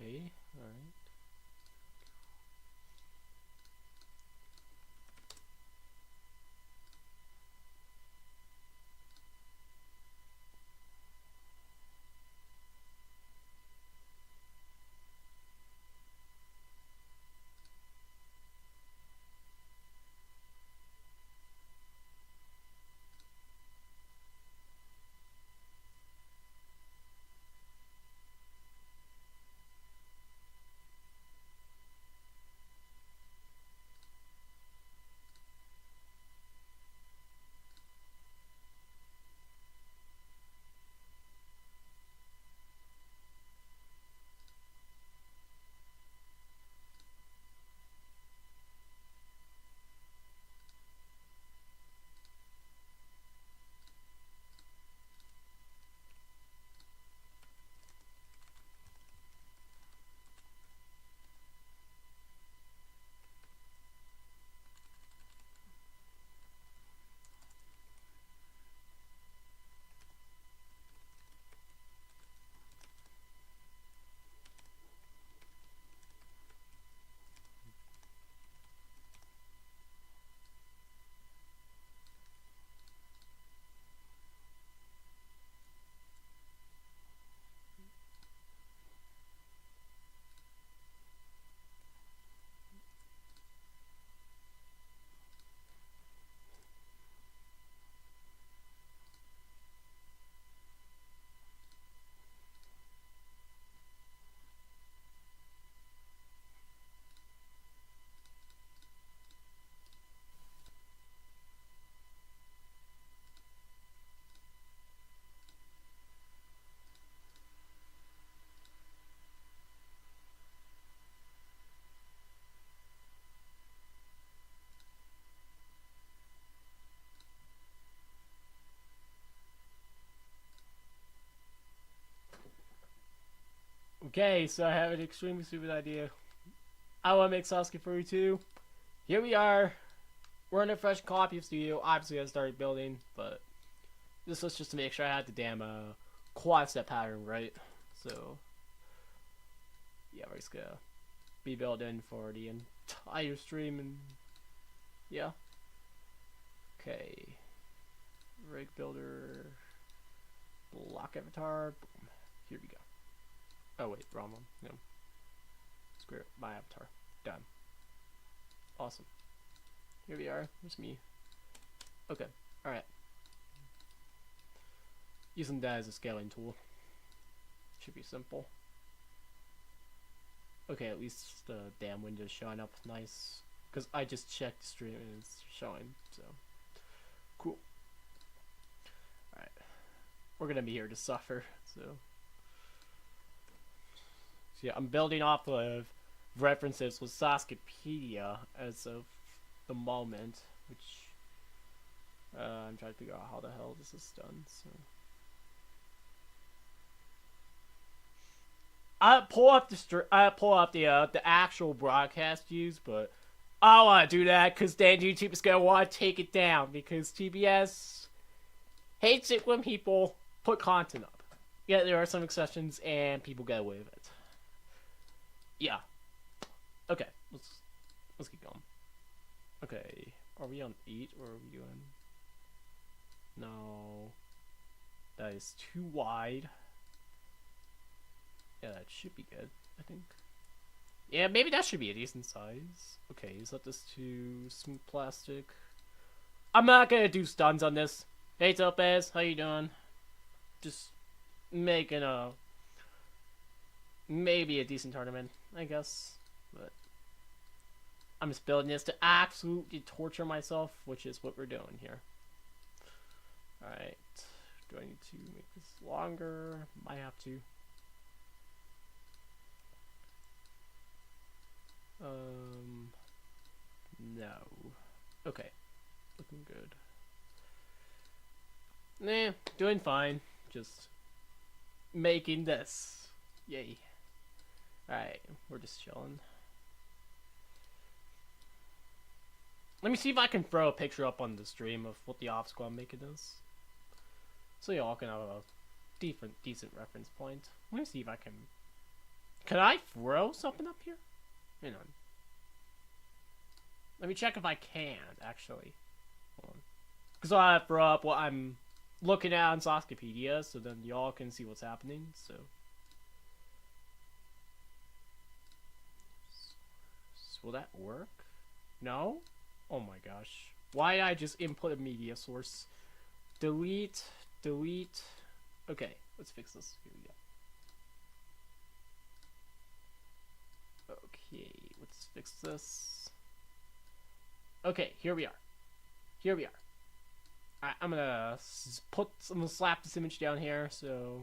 Okay, alright. Okay, so I have an extremely stupid idea. I want to make SASUKE Furry 2. Here we are. We're in a fresh copy of Studio. Obviously, I started building, but this was just to make sure I had the damn quad step pattern right. So, yeah, we're just gonna be building for the entire stream, and yeah. Okay. Rig builder. Block avatar. Boom. Here we go. Oh wait, wrong one. No. Screw it. My avatar. Done. Awesome. Here we are. There's me. Okay. Alright. Using that as a scaling tool. Should be simple. Okay, at least the damn window's showing up nice. Because I just checked the stream and it's showing. So, cool. Alright. We're gonna be here to suffer. So yeah, I'm building off of references with SASUKEpedia as of the moment, which I'm trying to figure out how the hell this is done. So I pull up the actual broadcast views, but I don't want to do that because then YouTube is gonna want to take it down because TBS hates it when people put content up. Yeah, there are some exceptions and people get away with it. Yeah. Okay, let's keep going. Okay, are we on 8 or are we doing? No, that is too wide. Yeah, that should be good, I think. Yeah, maybe that should be a decent size. Okay, set this to smooth plastic. I'm not gonna do stuns on this. Hey Topaz, how you doing? Just making a maybe a decent tournament, I guess. But I'm just building this to absolutely torture myself, which is what we're doing here. Alright. Do I need to make this longer? Might have to. No. Okay. Looking good. Nah, doing fine. Just making this. Yay. Alright, we're just chilling. Let me see if I can throw a picture up on the stream of what the off squad making is. So y'all can have a decent reference point. Let me see if I can Can I throw something up here? Hang on. Let me check if I can, actually. Hold on. Because I throw up what I'm looking at on SASUKEpedia, so then y'all can see what's happening, so. Will that work? No? Oh my gosh. Why did I just input a media source? Delete, delete. Okay, let's fix this. Here we go. Okay, let's fix this. Okay, here we are. Here we are. Alright, I'm gonna slap this image down here, so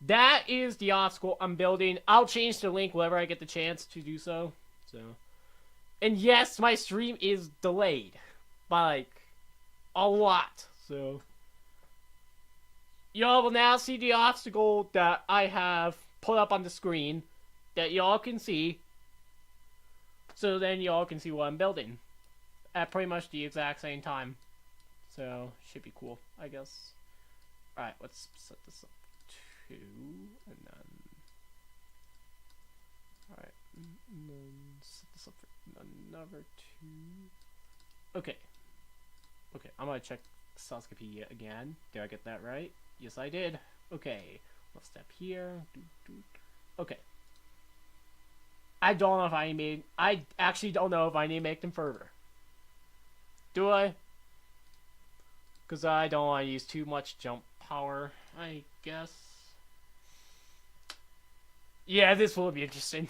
that is the obstacle I'm building. I'll change the link whenever I get the chance to do so. So, and yes, my stream is delayed by like a lot. So, y'all will now see the obstacle that I have put up on the screen that y'all can see. So then y'all can see what I'm building at pretty much the exact same time. So, should be cool, I guess. Alright, let's set this up to 2, and then... Alright, and then set this up for another 2. Okay. Okay, I'm gonna check SASUKEpedia again. Did I get that right? Yes, I did. Okay, let's step here. Okay. I don't know if I actually don't know if I need to make them further. Do I? Because I don't want to use too much jump power, I guess. Yeah, this will be interesting.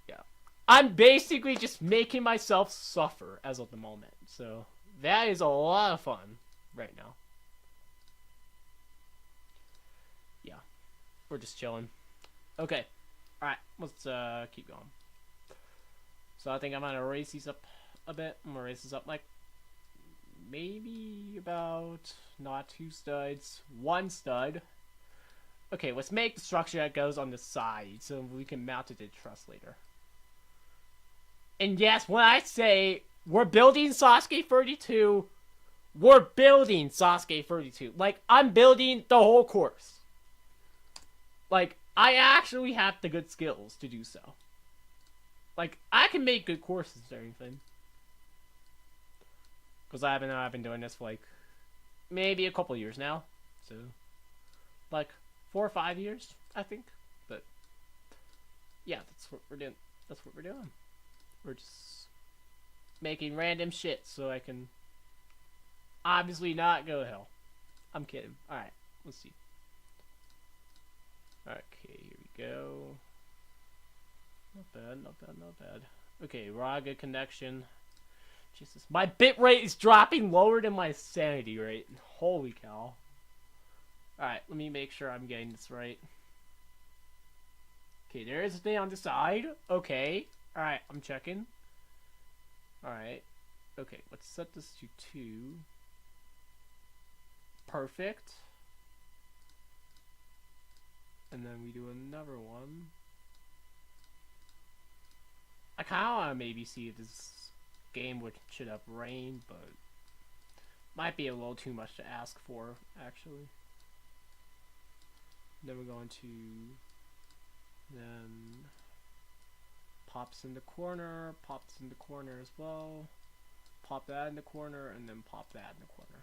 Yeah. I'm basically just making myself suffer as of the moment. So, that is a lot of fun right now. Yeah. We're just chilling. Okay. Alright, let's keep going. So, I think I'm going to raise these up a bit. I'm going to raise this up like maybe about not 2 studs, 1 stud. Okay, let's make the structure that goes on the side so we can mount it to truss later. And yes, when I say we're building SASUKE 32, we're building SASUKE 32. Like, I'm building the whole course. Like, I actually have the good skills to do so. Like, I can make good courses or anything. Because I've been doing this for like maybe a couple years now, so like 4 or 5 years, I think. But yeah, that's what we're doing. That's what we're doing. We're just making random shit so I can obviously not go to hell. I'm kidding. All right, let's see. Okay, here we go. Not bad, not bad, not bad. Okay, Raga connection. Jesus, my bit rate is dropping lower than my sanity rate. Holy cow. Alright, let me make sure I'm getting this right. Okay, there is a thing on the side. Okay. Alright, I'm checking. Alright. Okay, let's set this to 2. Perfect. And then we do another one. I kind of want to maybe see if this game should have rain, but might be a little too much to ask for, actually. Then we're going to then pops in the corner as well. Pop that in the corner, and then pop that in the corner.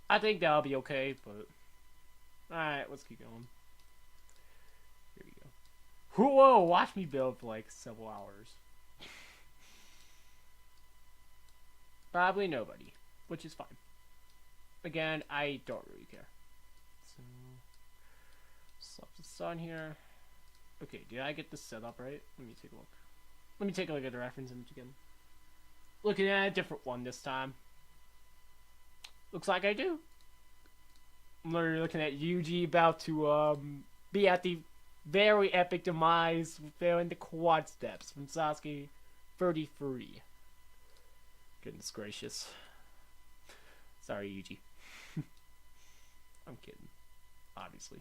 I think that'll be okay, but alright, let's keep going. Here we go. Whoa, watch me build for like several hours. Probably nobody, which is fine. Again, I don't really care. So, slap this on here. Okay, did I get this set up right? Let me take a look. Let me take a look at the reference image again. Looking at a different one this time. Looks like I do. I'm literally looking at Yuji about to be at the very epic demise failing the quad steps from SASUKE 33. Goodness gracious. Sorry, Yuji. I'm kidding. Obviously.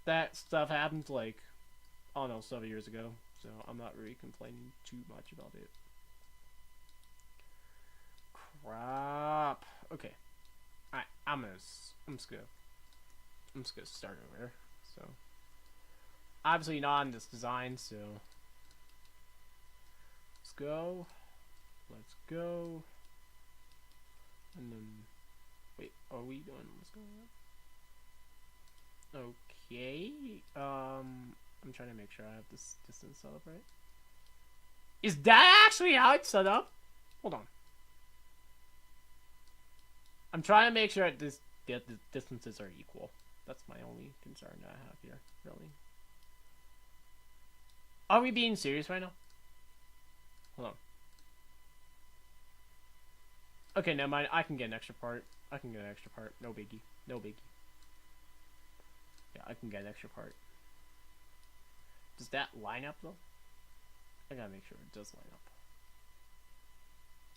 That stuff happened like, I don't know, 7 years ago. So I'm not really complaining too much about it. Crap. Okay. Alright, I'm just gonna I'm just gonna start over here. So, obviously not in this design, so let's go. Let's go. And then, wait, are we doing what's going on? Okay. I'm trying to make sure I have this distance set up right. Is that actually how it's set up? Hold on. I'm trying to make sure that the distances are equal. That's my only concern that I have here, really. Are we being serious right now? Hold on. Okay, never mind. I can get an extra part. I can get an extra part. No biggie. No biggie. Yeah, I can get an extra part. Does that line up, though? I gotta make sure it does line up.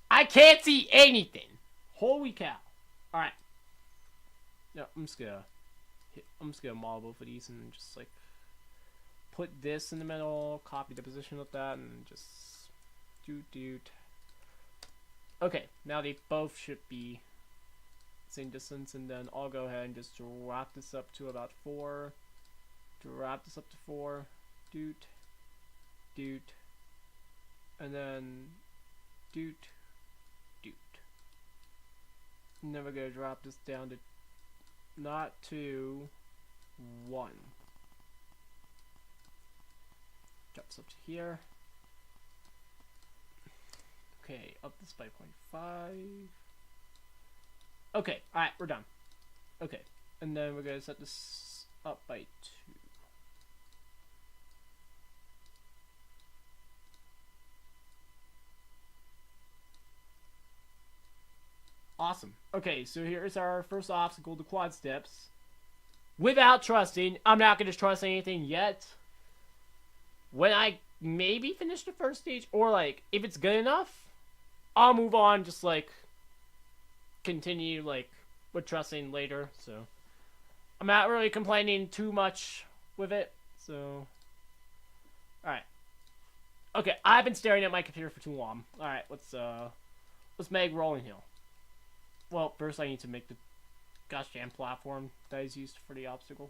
I can't see anything! Holy cow. Alright. No, I'm just gonna model both of these and just, like, put this in the middle, copy the position of that, and just doot. Okay, now they both should be same distance, and then I'll go ahead and just drop this up to about 4. Drop this up to 4. Doot. And then doot. And then we're gonna drop this down to not 2, 1. Drop this up to here. Okay, up this by 0.5. Okay, alright, we're done. Okay, and then we're gonna set this up by 2. Awesome. Okay, so here's our first obstacle, the quad steps. Without trusting, I'm not gonna trust anything yet. When I maybe finish the first stage, or like, if it's good enough, I'll move on, just like, continue, like, with trusting later, so. I'm not really complaining too much with it, so. Alright. Okay, I've been staring at my computer for too long. Alright, let's make Rolling Hill. Well, first I need to make the gosh damn platform that is used for the obstacle.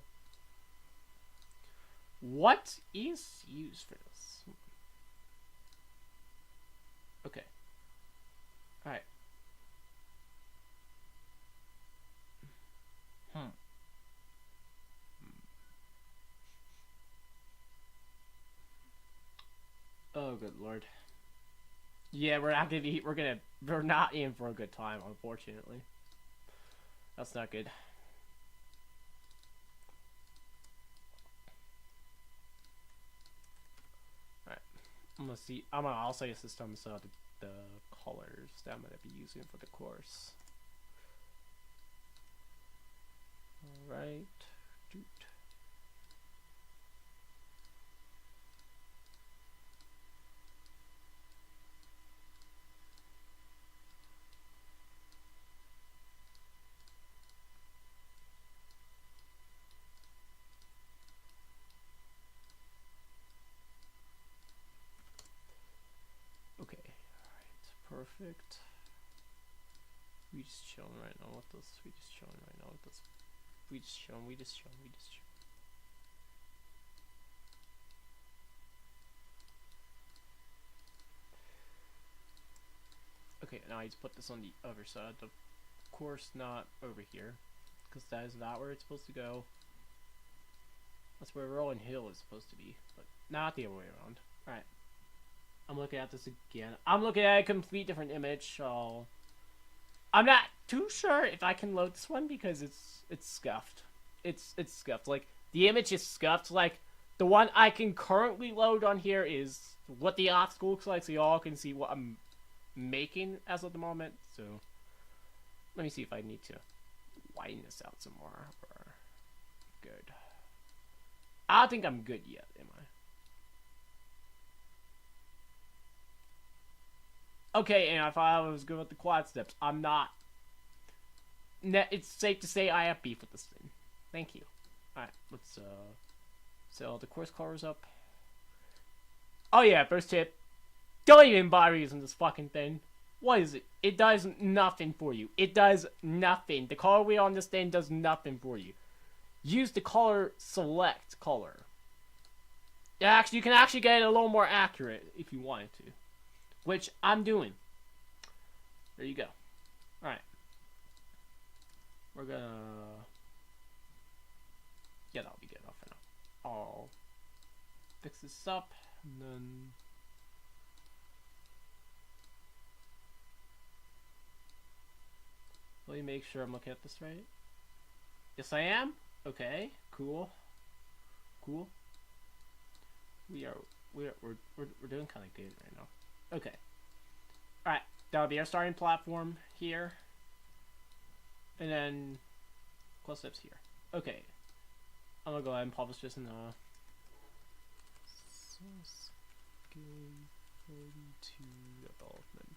What is used for this? Okay. Alright. Oh, good lord. Yeah, we're not in for a good time, unfortunately. That's not good. Alright. I'm gonna also use this time to set the colors that I'm gonna be using for the course. Alright. Okay, alright, perfect. We just chilling right now with this. We just chilling. Okay, now I need to put this on the other side. Of course, not over here, because that is not where it's supposed to go. That's where Rolling Hill is supposed to be, but not the other way around. Alright. I'm looking at this again. I'm looking at a complete different image. I'm not too sure if I can load this one because it's scuffed. It's scuffed. Like, the image is scuffed. Like, the one I can currently load on here is what the obstacle looks like, so y'all can see what I'm making as of the moment. So, let me see if I need to widen this out some more. Or good. I don't think I'm good yet, am I? Okay, and I thought I was good with the quad steps. I'm not. It's safe to say I have beef with this thing. Thank you. Alright, let's, so the course colors up. Oh yeah, first tip. Don't even bother using this fucking thing. What is it? It does nothing for you. It does nothing. The color wheel on this thing does nothing for you. use the color select color. Yeah, actually, you can actually get it a little more accurate if you wanted to, which I'm doing. There you go. All right. We're gonna. Yeah, that'll be good enough for now. I'll fix this up and then. Let me make sure I'm looking at this right. Yes, I am. Okay, cool. Cool. We're doing kind of good right now. Okay. All right, that'll be our starting platform here, and then close ups here. Okay. I'm gonna go ahead and publish this in the SASUKE 42 development.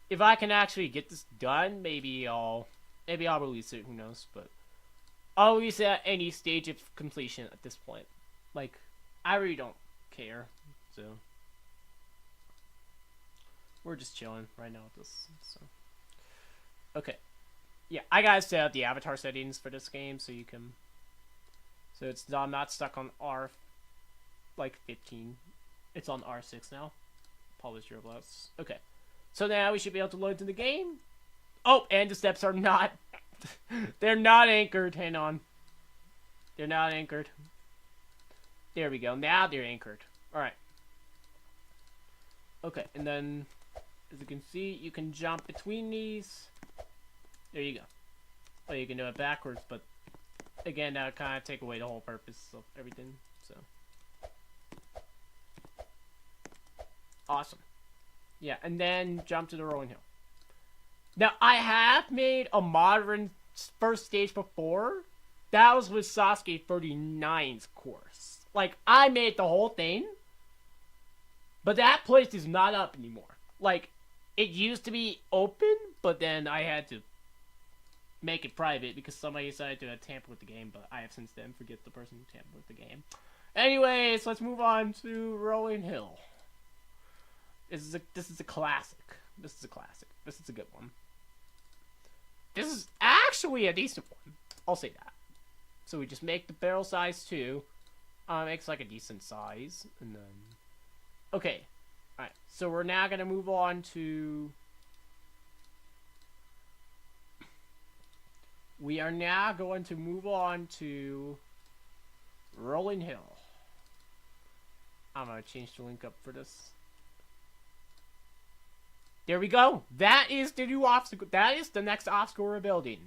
If I can actually get this done, maybe I'll release it. Who knows? But I'll release it at any stage of completion at this point. Like, I really don't care. So we're just chilling right now with this. So okay, yeah, I gotta set up the avatar settings for this game so you can. So it's I'm not stuck on R, like 15. It's on R6 now. Publish Roblox. Okay. So now we should be able to load to the game. Oh, and the steps are not... they're not anchored. Hang on. They're not anchored. There we go. Now they're anchored. Alright. Okay, and then, as you can see, you can jump between these. There you go. Oh, you can do it backwards, but again, that would kind of take away the whole purpose of everything. So. Awesome. Yeah, and then jump to the rolling hill. Now, I have made a modern first stage before. That was with SASUKE 39's course. Like, I made the whole thing. But that place is not up anymore. Like, it used to be open, but then I had to make it private because somebody decided to tamper with the game, but I have since then forget the person who tampered with the game. Anyways, let's move on to Rolling Hill. This is a classic. This is a classic. This is a good one. This is actually a decent one. I'll say that. So we just make the barrel size 2. Makes like a decent size. And then... Okay. Alright. So we're now going to move on to... We are now going to move on to... Rolling Hill. I'm going to change the link up for this. There we go. That is the new obstacle. That is the next obstacle we're building.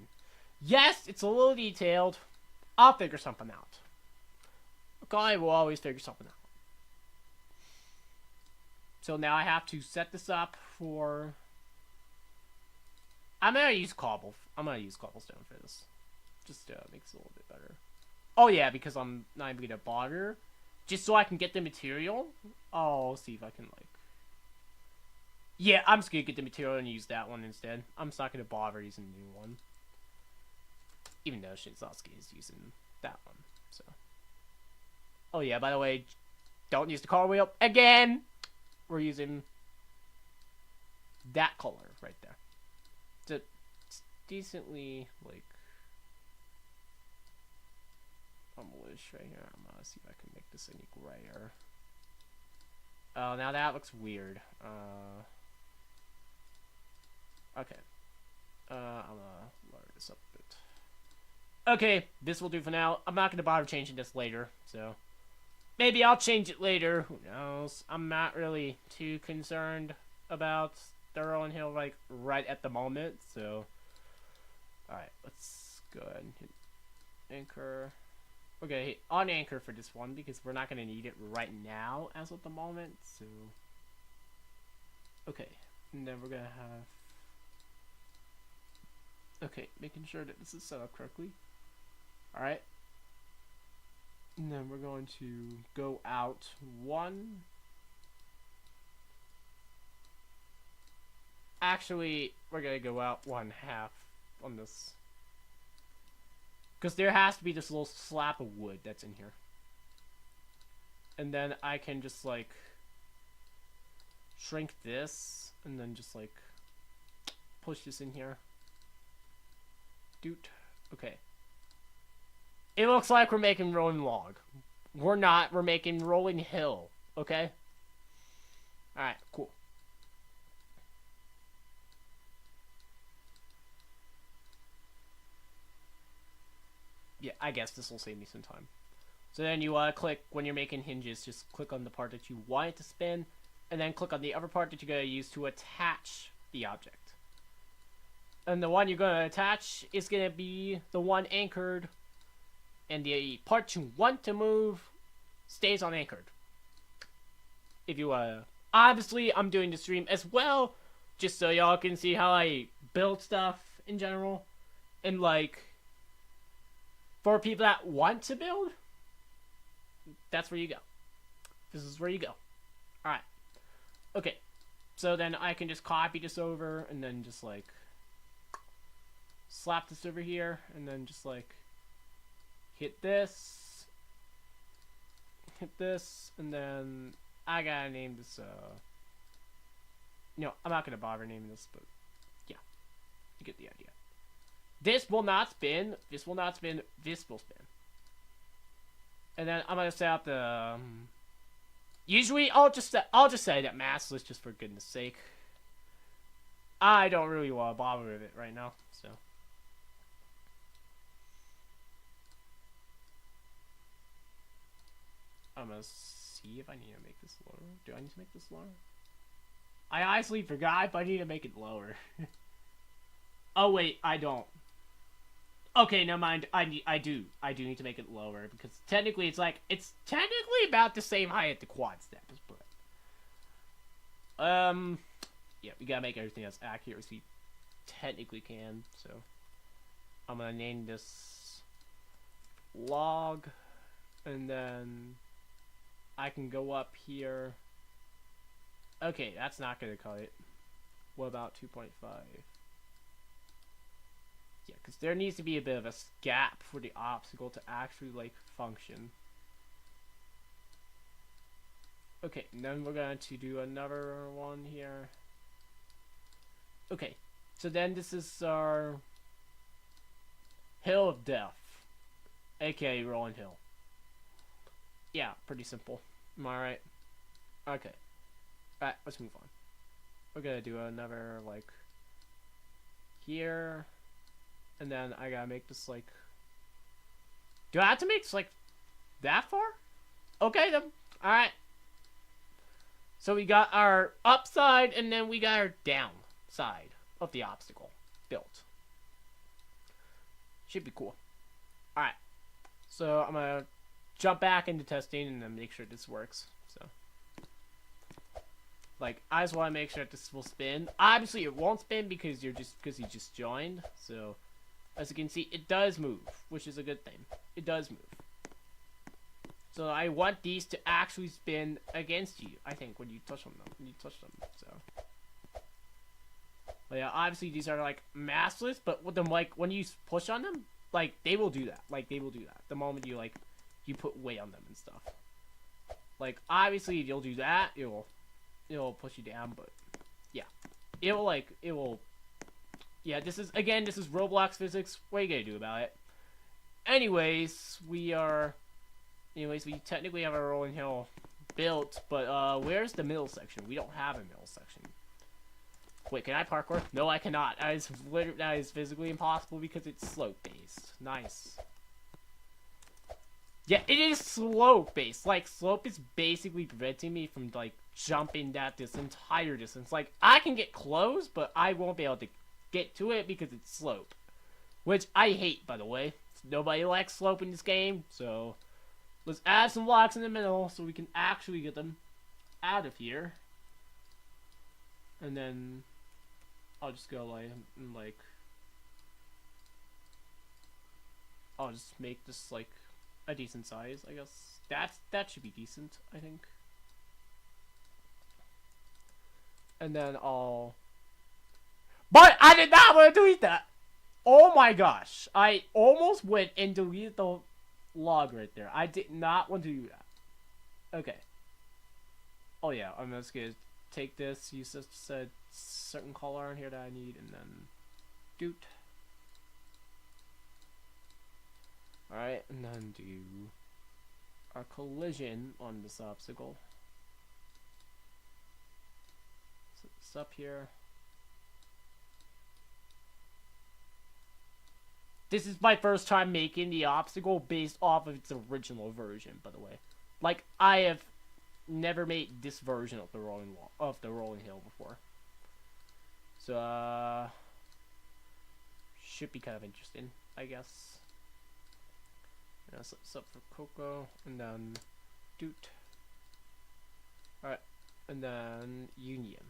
Yes, it's a little detailed. I'll figure something out. Okay, I will always figure something out. So now I have to set this up for... I'm gonna use cobblestone for this. Just makes it a little bit better. Oh yeah, because I'm not even gonna bother. Just so I can get the material. I'll see if I can like... Yeah, I'm just gonna get the material and use that one instead. I'm just not gonna bother using the new one. Even though Shinsuke is using that one, so. Oh yeah, by the way, don't use the color wheel again! We're using that color right there. It's decently, like, almost right here. I'm gonna see if I can make this any grayer. Oh, now that looks weird. Okay. I'm gonna lower this up a bit. Okay, this will do for now. I'm not gonna bother changing this later, so... Maybe I'll change it later. Who knows? I'm not really too concerned about the Rolling Hill, like, right at the moment, so... Alright, let's go ahead and hit anchor. We're gonna hit on anchor for this one, because we're not gonna need it right now, as of the moment, so... Okay, and then we're gonna have... Okay, making sure that this is set up correctly. Alright. And then we're going to go out 1. Actually, we're going to go out 1/2 on this. Because there has to be this little slab of wood that's in here. And then I can just like shrink this and then just like push this in here. Doot. Okay. It looks like we're making rolling log. We're not. We're making rolling hill. Okay? Alright, cool. Yeah, I guess this will save me some time. So then you click, when you're making hinges, just click on the part that you want it to spin, and then click on the other part that you're going to use to attach the object. And the one you're going to attach is going to be the one anchored, and the part you want to move stays unanchored. If you, obviously, I'm doing the stream as well, just so y'all can see how I build stuff in general, and, like, for people that want to build, that's where you go. This is where you go. Alright. Okay. So then I can just copy this over and then just like slap this over here and then just like hit this, and then I gotta name this, no, I'm not gonna bother naming this, but yeah, you get the idea. This will not spin, this will not spin, this will spin. And then I'm gonna set up the. Usually, I'll just say that massless just for goodness sake. I don't really want to bother with it right now, so. I'm gonna see if I need to make this lower. Do I need to make this lower? I honestly forgot if I need to make it lower. Oh wait, I don't. Okay, never mind. I do need to make it lower because technically it's technically about the same height at the quad steps, but yeah, we gotta make everything as accurate as we technically can. So I'm gonna name this log, and then I can go up here. Okay, that's not gonna cut it. What about 2.5? Yeah, because there needs to be a bit of a gap for the obstacle to actually, like, function. Okay, and then we're going to do another one here. Okay, so then this is our Hill of Death, aka Rolling Hill. Yeah, pretty simple. Am I right? Okay. Alright, let's move on. We're gonna do another, like, here. And then I gotta make this, like... Do I have to make this, like, that far? Okay, then. Alright. So we got our upside, and then we got our downside of the obstacle built. Should be cool. Alright. So I'm gonna jump back into testing and then make sure this works. So, like, I just want to make sure that this will spin. Obviously, it won't spin because you just joined. So, as you can see, it does move, which is a good thing. It does move. So I want these to actually spin against you, I think, when you touch on them. So, but yeah, obviously these are like massless, but with them, like, when you push on them, like, they will do that. Like, they will do that the moment you, like, you put weight on them and stuff. Like, obviously if you'll do that, it'll push you down, but yeah, yeah, this is Roblox physics. What are you gonna do about it? Anyways, we technically have a rolling hill built, but where's the middle section? We don't have a middle section. Wait, can I parkour? No, I cannot. That is physically impossible because it's slope based. Nice. Yeah, it is slope based. Like, slope is basically preventing me from, like, jumping this entire distance. Like, I can get close, but I won't be able to get to it because it's slope, which I hate, by the way. Nobody likes slope in this game, so let's add some blocks in the middle so we can actually get them out of here. And then I'll just go like I'll just make this like a decent size, I guess. That should be decent, I think. And then But I did not want to delete that! Oh my gosh. I almost went and deleted the log right there. I did not want to do that. Okay. Oh yeah, I'm just gonna take this, use this certain color on here that I need, and then doot. Alright, and then do our collision on this obstacle. So it's up here. This is my first time making the obstacle based off of its original version, by the way. Like, I have never made this version of the rolling hill before. So, should be kind of interesting, I guess. That's up for Coco, and then Doot. Alright, and then Union.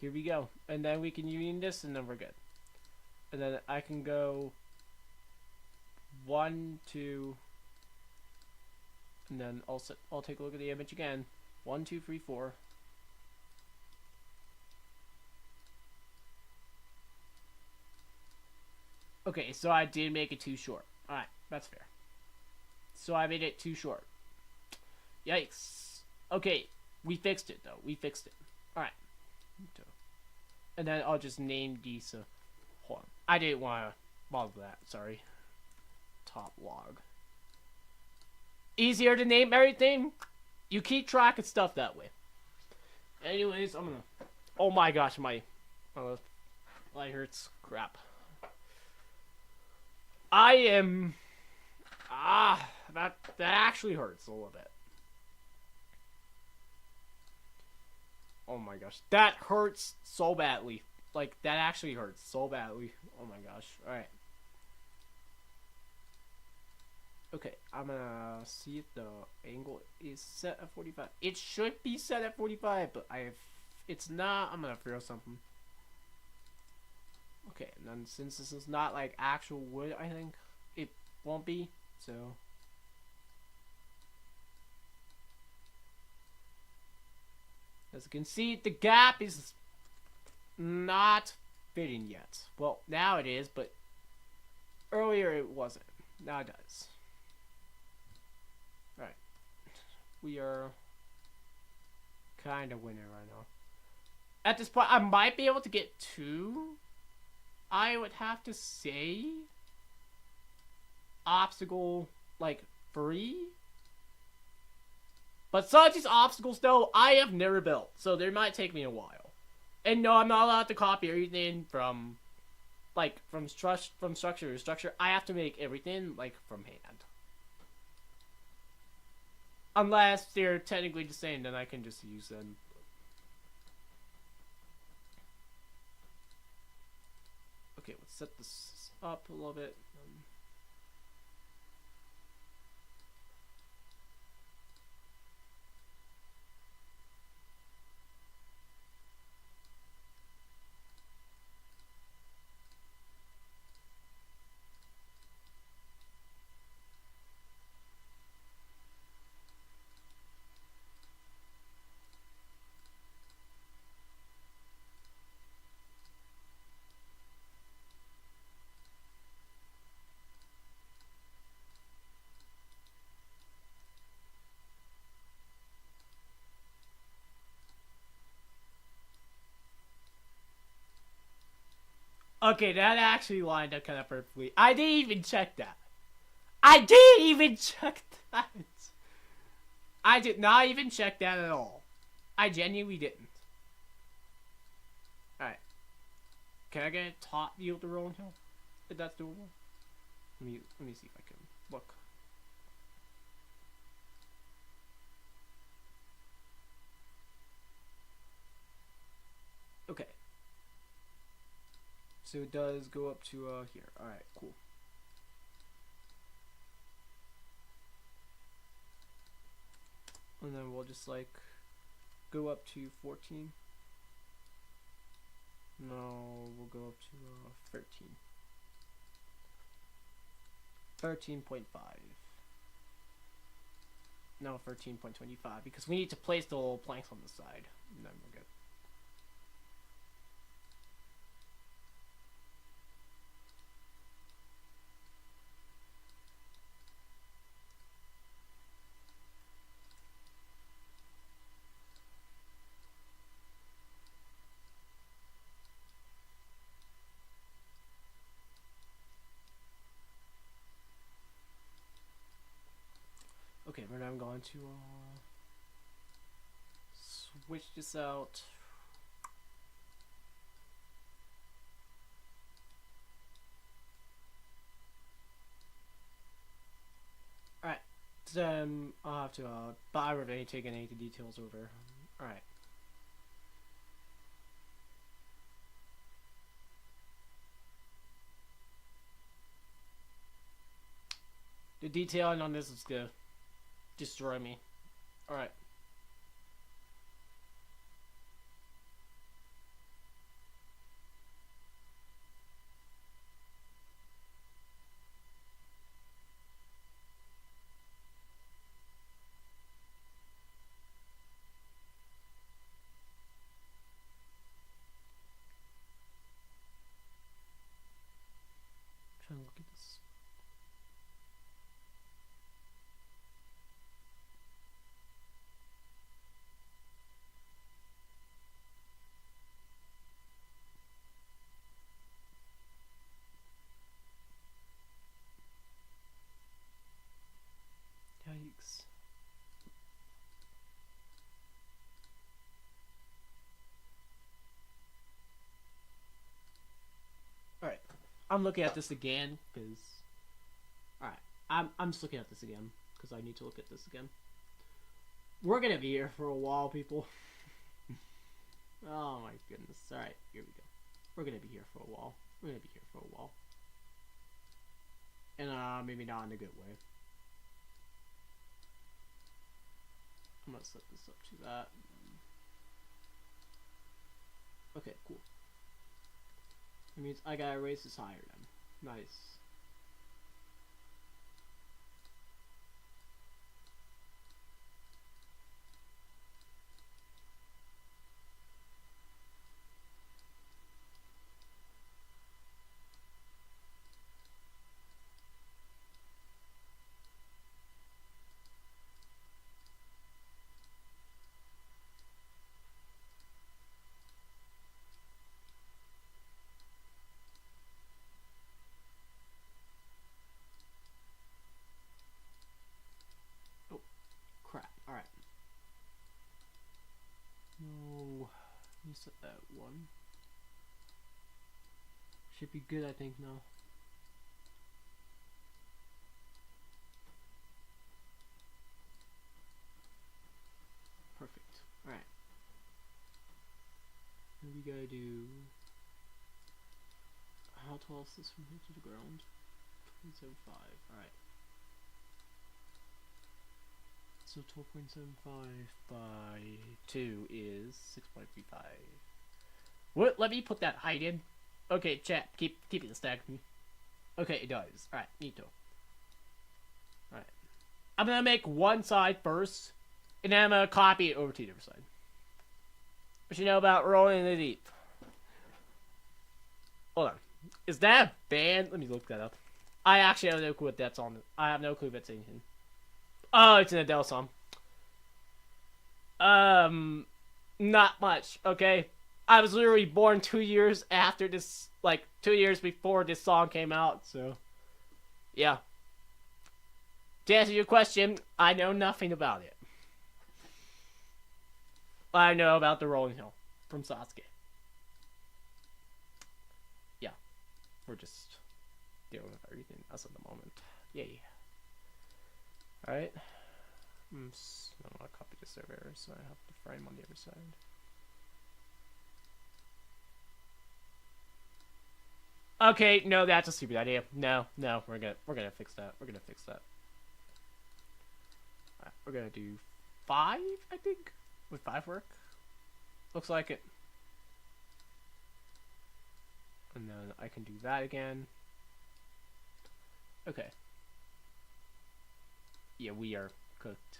Here we go. And then we can union this, and then we're good. And then I can go 1, 2, and then I'll take a look at the image again. 1, 2, 3, 4. Okay, so I did make it too short. Alright, that's fair. So I made it too short. Yikes. Okay, we fixed it though. We fixed it. Alright. And then I'll just name these. Hold on. I didn't want to bother that. Sorry. Top log. Easier to name everything. You keep track of stuff that way. Anyways, I'm gonna. Oh my gosh, my hurts. Crap. I am. That actually hurts a little bit. Oh my gosh, that hurts so badly. Like, that actually hurts so badly. Oh my gosh. Alright. Okay, I'm gonna see if the angle is set at 45. It should be set at 45, but it's not. I'm gonna throw something. Okay, and then since this is not like actual wood, I think it won't be, so. As you can see, the gap is not fitting yet. Well, now it is, but earlier it wasn't. Now it does. Alright. We are kind of winning right now. At this point, I might be able to get 2. I would have to say obstacle, like, 3. But some of these obstacles, though, I have never built, so they might take me a while. And no, I'm not allowed to copy everything from structure to structure. I have to make everything, like, from hand. Unless they're technically the same, then I can just use them. Okay, let's set this up a little bit. Okay, that actually lined up kind of perfectly. I didn't even check that. I didn't even check that. I did not even check that at all. I genuinely didn't. Alright. Can I get a top view of the rolling hill? If that's doable? Let me see if I can look. Okay. So it does go up to here. Alright, cool. And then we'll just like go up to 14. No, we'll go up to 13. 13.5. No, 13.25, because we need to place the little planks on the side. And then we're good. but I'm going to switch this out. Alright, then I'll have to buy Revenge, take any of the details over. Alright. The detailing on this is gonna destroy me. Alright. Trying to look at this. Yikes. Alright. I'm looking at this again, because... Alright. I'm just looking at this again, because I need to look at this again. We're gonna be here for a while, people. Oh my goodness. Alright, here we go. We're gonna be here for a while. We're gonna be here for a while. And, maybe not in a good way. I'm gonna set this up to that. Okay, cool. That means I gotta raise this higher then. Nice. Crap. Alright. No. Let me set that one. Should be good, I think, now. Perfect. Alright. Now we gotta do... How tall is this from here to the ground? 0.75. Alright. So 12.75 by 2 is 6.35. What? Let me put that height in. Okay, chat. Keep it stacked. Okay, it does. Alright, neato. Alright. I'm gonna make one side first, and then I'm gonna copy it over to the other side. What you know about rolling in the deep? Hold on. Is that a band? Let me look that up. I actually have no clue what that's on. I have no clue if it's anything. Oh, it's an Adele song. Not much, okay? I was literally born 2 years after this, like, 2 years before this song came out, so... Yeah. To answer your question, I know nothing about it. I know about the Rolling Hill from SASUKE. Yeah. We're just dealing with everything else at the moment. Yay. Alright. I don't want to copy this over, so I have the frame on the other side. Okay, no, that's a stupid idea. No, we're gonna fix that. We're gonna fix that. Alright, we're gonna do 5, I think? Would 5 work? Looks like it. And then I can do that again. Okay. Yeah, we are cooked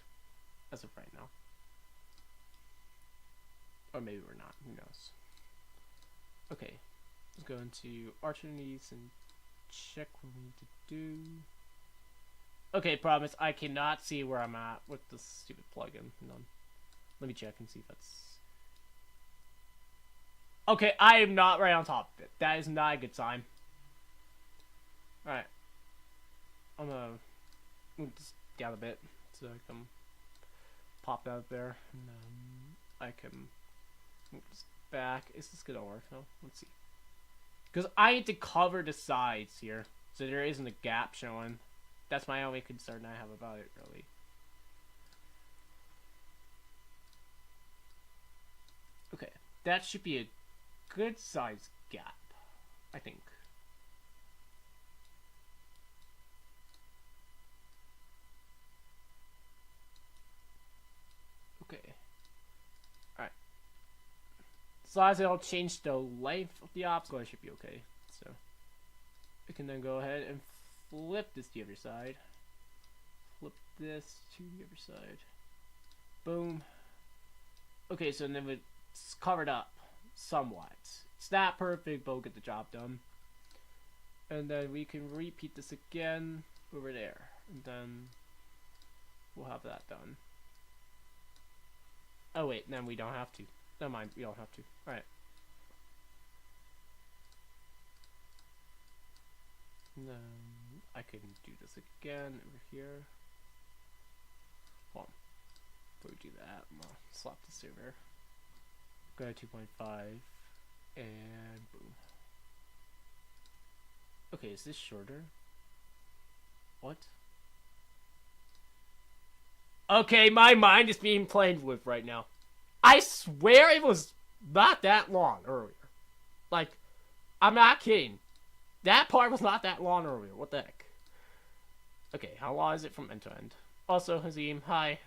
as of right now. Or maybe we're not. Who knows? Okay. Let's go into opportunities and check what we need to do. Okay, problem is I cannot see where I'm at with this stupid plugin. Hold on. Let me check and see if that's... Okay, I am not right on top of it. That is not a good sign. Alright. I'm gonna move this down a bit. So I can pop that up there, and then I can move this back. Is this gonna work? No, let's see. Because I need to cover the sides here, so there isn't a gap showing. That's my only concern I have about it, really. Okay, that should be a good size gap, I think. Okay. Alright. As long as I don't change the length of the obstacle, I should be okay. So, we can then go ahead and flip this to the other side. Flip this to the other side. Boom. Okay, so then it's covered up somewhat. It's not perfect, but we'll get the job done. And then we can repeat this again over there. And then we'll have that done. Oh wait, then we don't have to. Never mind, we don't have to. Alright. And then I can do this again over here. Hold on. Before we do that, I'm gonna slap this over. Go to 2.5. And boom. Okay, is this shorter? What? Okay, my mind is being played with right now. I swear it was not that long earlier. Like, I'm not kidding. That part was not that long earlier. What the heck? Okay, how long is it from end to end? Also, Hazim, hi.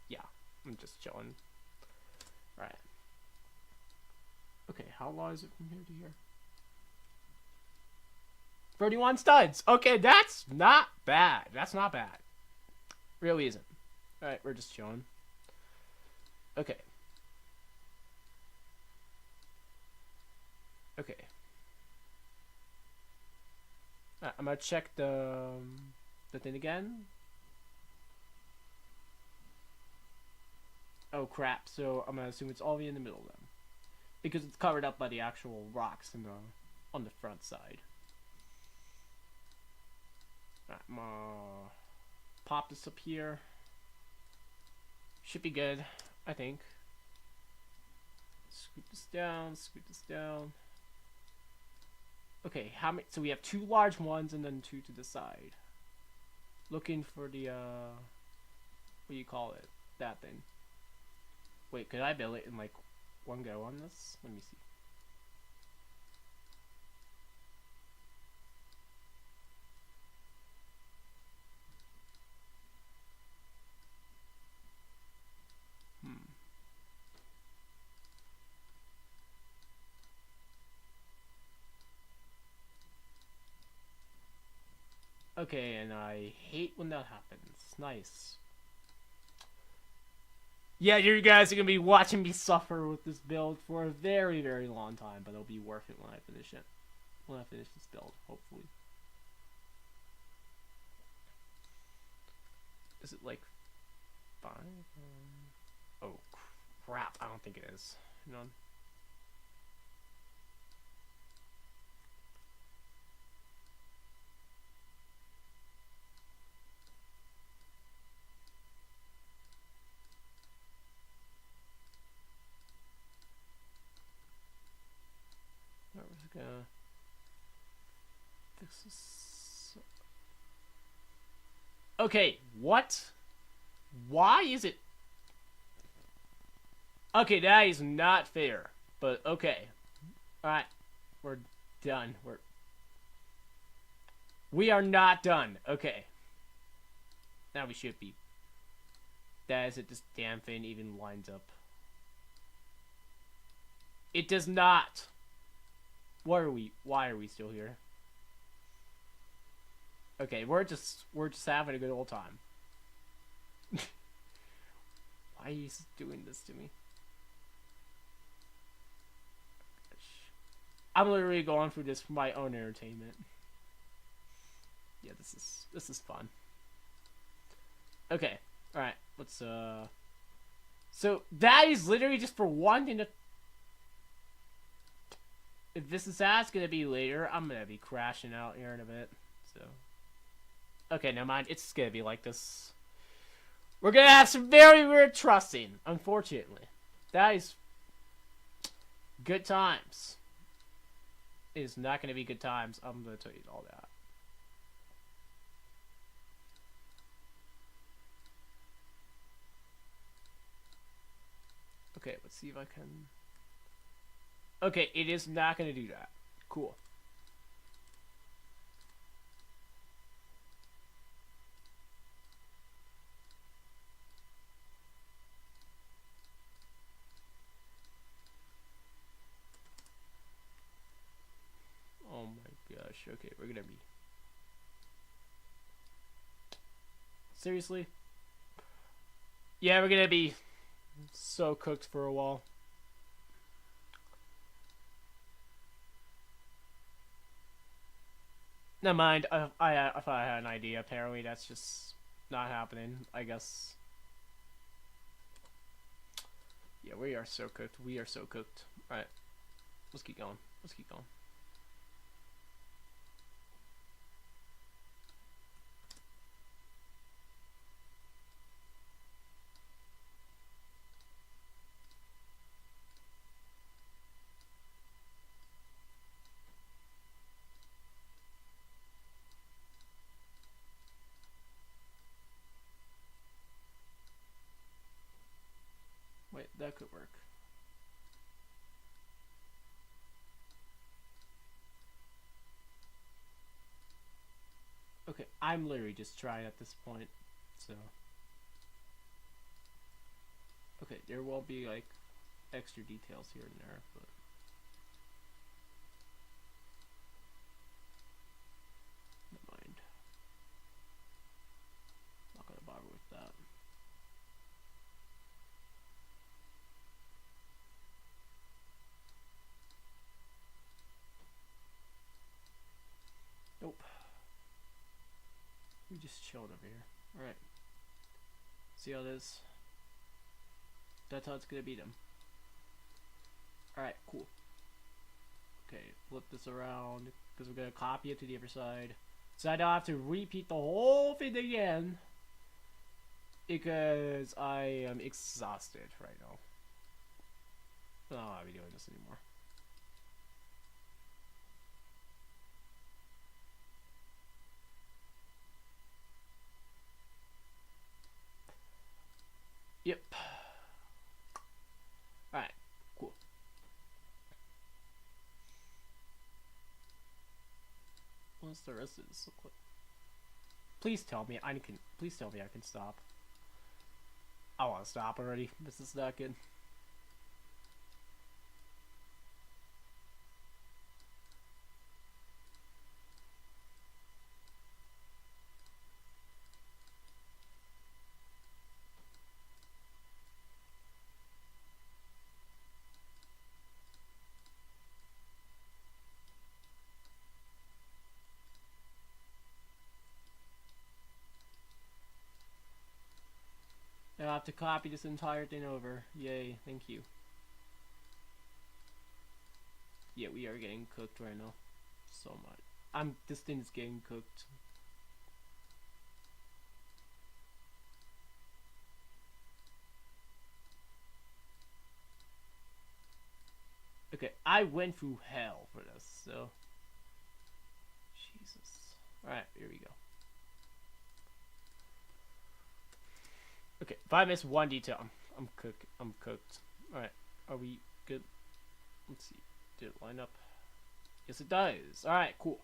Yeah, I'm just chilling. Alright. Okay, how long is it from here to here? 31 studs. Okay, that's not bad. That's not bad. Really isn't. Alright, we're just chilling. Okay. Okay. Alright, I'm gonna check the thing again. Oh crap, so I'm gonna assume it's all the way in the middle then. Because it's covered up by the actual rocks in on the front side. Alright, I'm gonna pop this up here. Should be good, I think. Scoot this down, scoot this down. Okay, how many? So we have 2 large ones and then 2 to the side. Looking for the what do you call it? That thing. Wait, could I build it in like one go on this? Let me see. Okay, and I hate when that happens. Nice. Yeah, you guys are gonna be watching me suffer with this build for a very, very long time, but it'll be worth it when I finish it. When I finish this build, hopefully. Is it like 5? Oh crap! I don't think it is. Hang on. Gonna fix this. Okay, what? Why is it? Okay, that is not fair. But okay, all right, we're done. We are not done. Okay, now we should be. That is it. This damn thing even lines up. It does not. Why are we still here? Okay, we're just having a good old time. Why are you doing this to me? I'm literally going through this for my own entertainment. Yeah, this is fun. Okay, all right, let's So that is literally just for one thing to. If this is how it's gonna be later, I'm gonna be crashing out here in a bit. So, okay, never mind. It's gonna be like this. We're gonna have some very weird trusting, unfortunately. That is good times. It is not gonna be good times. I'm gonna tell you all that. Okay, let's see if I can... Okay, it is not gonna do that. Cool. Oh my gosh, okay, we're gonna be... Seriously? Yeah, we're gonna be so cooked for a while. Never mind, I thought I had an idea. Apparently that's just not happening, I guess. Yeah, we are so cooked. We are so cooked. Alright, let's keep going. Let's keep going. Wait, that could work. Okay, I'm literally just trying at this point, so... Okay, there will be, like, extra details here and there, but... Never mind. Not gonna bother with that. Nope. We just chilled over here. Alright. See how it is? That's how it's gonna be them. Alright, cool. Okay, flip this around because we're gonna copy it to the other side. So I don't have to repeat the whole thing again. Because I am exhausted right now. I don't want to be doing this anymore. Yep. Alright, cool. What's the rest of this look like? Please tell me I can stop. I want to stop already. This is not good. I have to copy this entire thing over. Yay, thank you. Yeah, we are getting cooked right now. So much. This thing is getting cooked. Okay, I went through hell for this, so... Jesus. Alright, here we go. Okay, if I miss one detail, I'm cooked. Alright, are we good? Let's see. Did it line up? Yes, it does. Alright, cool.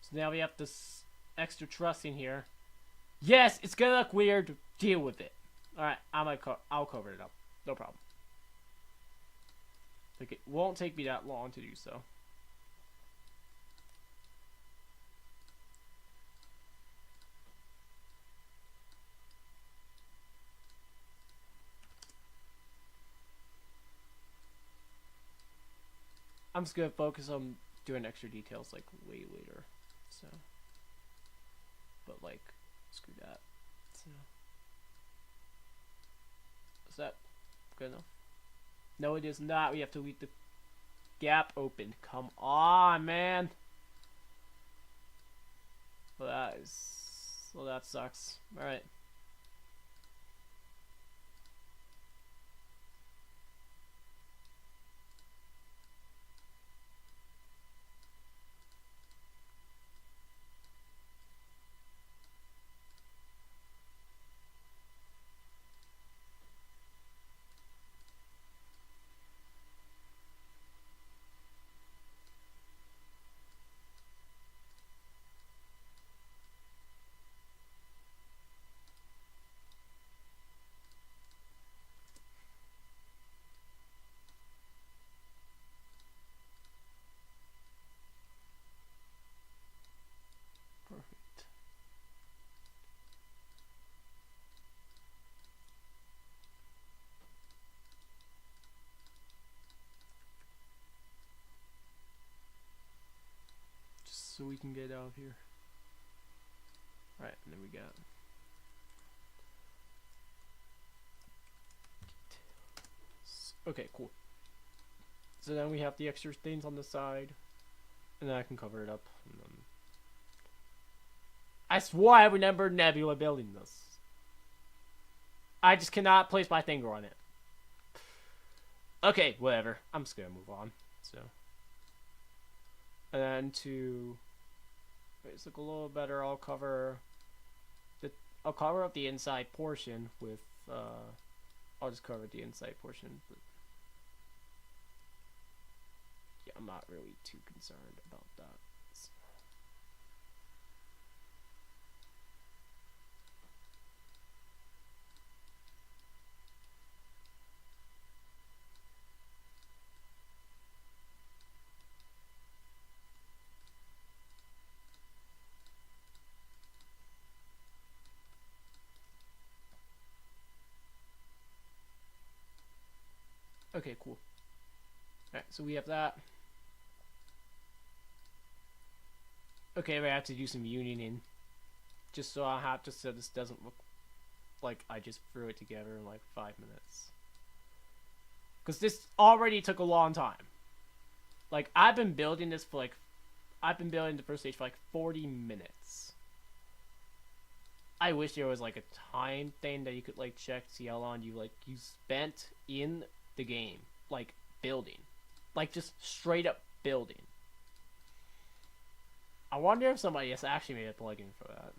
So now we have this extra truss in here. Yes, it's gonna look weird. Deal with it. Alright, I'll cover it up. No problem. Okay, it won't take me that long to do so. I'm just gonna focus on doing extra details like way later. So, but like, screw that. So, is that good enough? No, it is not. We have to leave the gap open. Come on, man. Well, that sucks. All right. so we can get out of here. Alright, and then we got okay, cool. So then we have the extra things on the side, and then I can cover it up. And then I swore I remember Nebula building this. I just cannot place my finger on it. Okay, whatever. I'm just gonna move on. So, and then to make this look a little better, I'll cover up the inside portion with. I'll just cover the inside portion. But yeah, I'm not really too concerned about that. So. Okay, cool. Alright, so we have that. Okay, we have to do some unioning. Just so I have to, so this doesn't look like I just threw it together in like 5 minutes. Because this already took a long time. Like, I've been building this for like, I've been building the first stage for like 40 minutes. I wish there was like a time thing that you could like check to see how long you spent in the game, like building, like just straight up building. I wonder if somebody has actually made a plugin for that.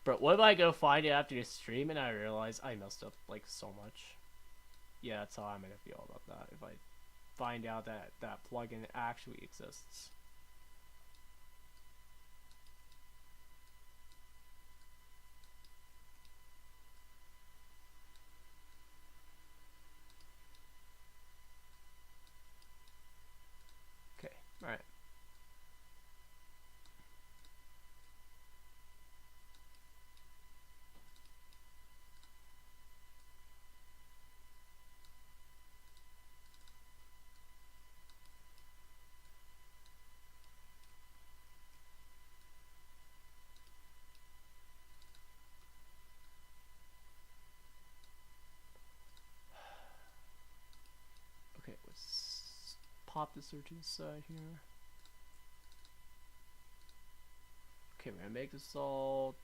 But what if I go find it after the stream and I realize I messed up like so much? Yeah, that's how I'm gonna feel about that if I find out that that plugin actually exists. Okay, alright. Okay, let's pop this over to the side here. Okay, we're gonna make this all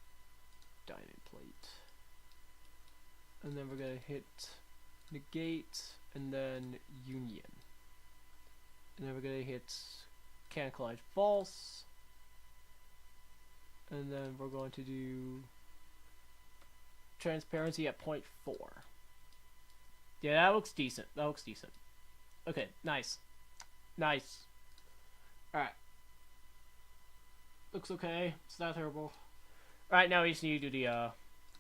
diamond plate. And then we're gonna hit negate and then union. And then we're gonna hit can collide false. And then we're going to do transparency at 0.4. Yeah, that looks decent. That looks decent. Okay, nice. Nice. Alright. Looks okay. It's not terrible. Alright, now we just need to do the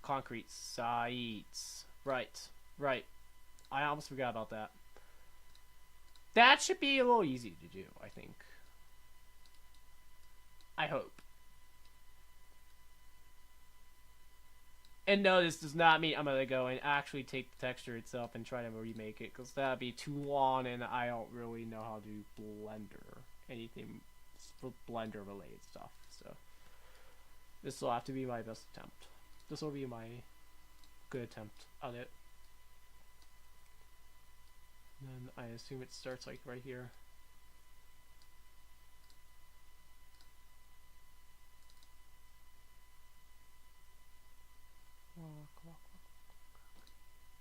concrete sides. Right. Right. I almost forgot about that. That should be a little easy to do, I think. I hope. And no, this does not mean I'm going to go and actually take the texture itself and try to remake it, because that would be too long, and I don't really know how to do Blender. Anything for Blender related stuff, so. This will have to be my best attempt. This will be my good attempt at it. And then I assume it starts like right here.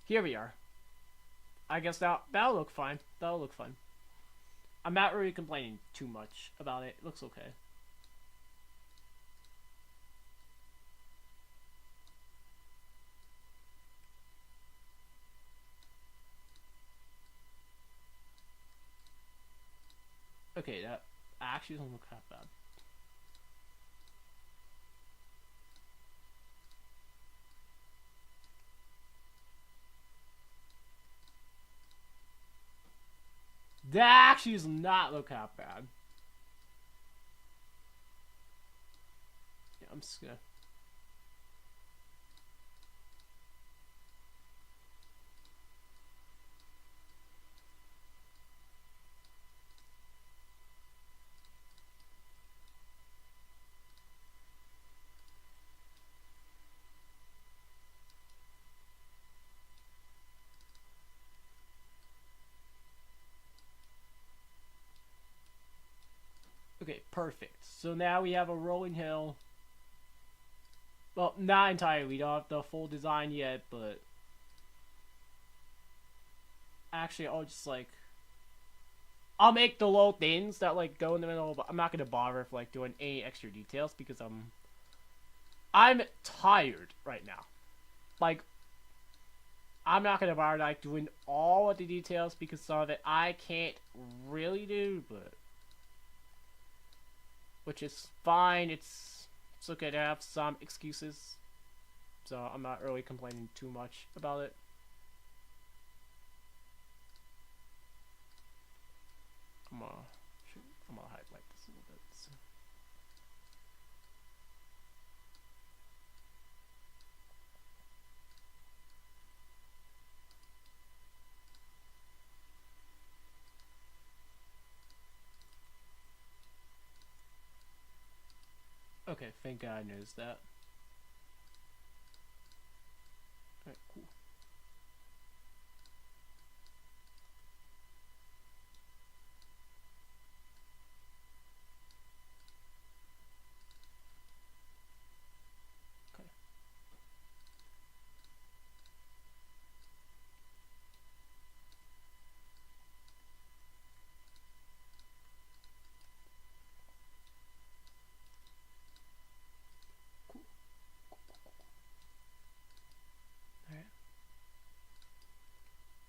Here we are. I guess that'll look fine. That'll look fine. I'm not really complaining too much about it. It looks okay. Okay, that actually doesn't look that bad. That actually does not look that bad. Yeah, I'm just gonna... perfect. So now we have a rolling hill. Well, not entirely. We don't have the full design yet, but actually, I'll make the little things that like go in the middle. But I'm not gonna bother with like doing any extra details because I'm tired right now. Like, I'm not gonna bother like doing all of the details because some of it I can't really do, but which is fine. It's okay to have some excuses, so I'm not really complaining too much about it. I'm gonna highlight this a little bit. So. Okay, thank God I noticed that. Alright, cool. Okay. Cool. Alright.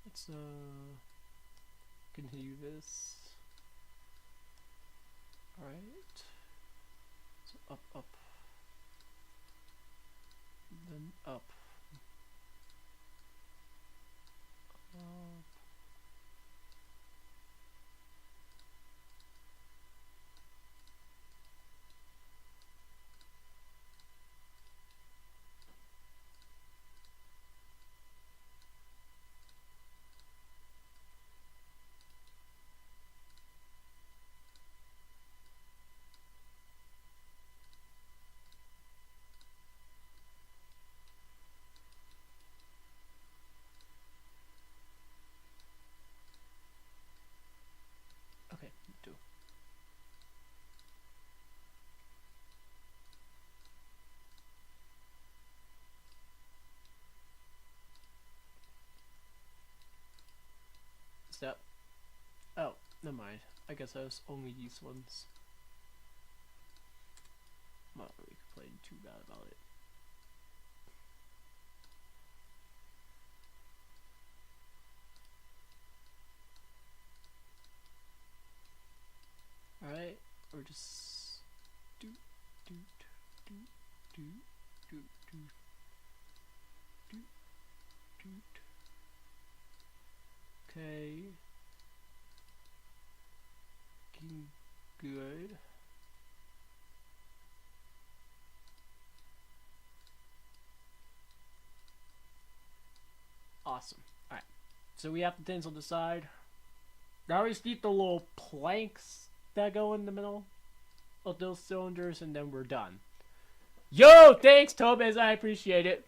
Let's continue this. Alright. So up. Then up. Okay, do. Step. Oh, never mind. I guess I was only these ones. I'm not really complaining too bad about it. Alright, or just do. Okay. Looking good. Awesome. Alright. So we have the things on the side. Now we just need the little planks that go in the middle of those cylinders, and then we're done. Yo, thanks, Tobez. I appreciate it.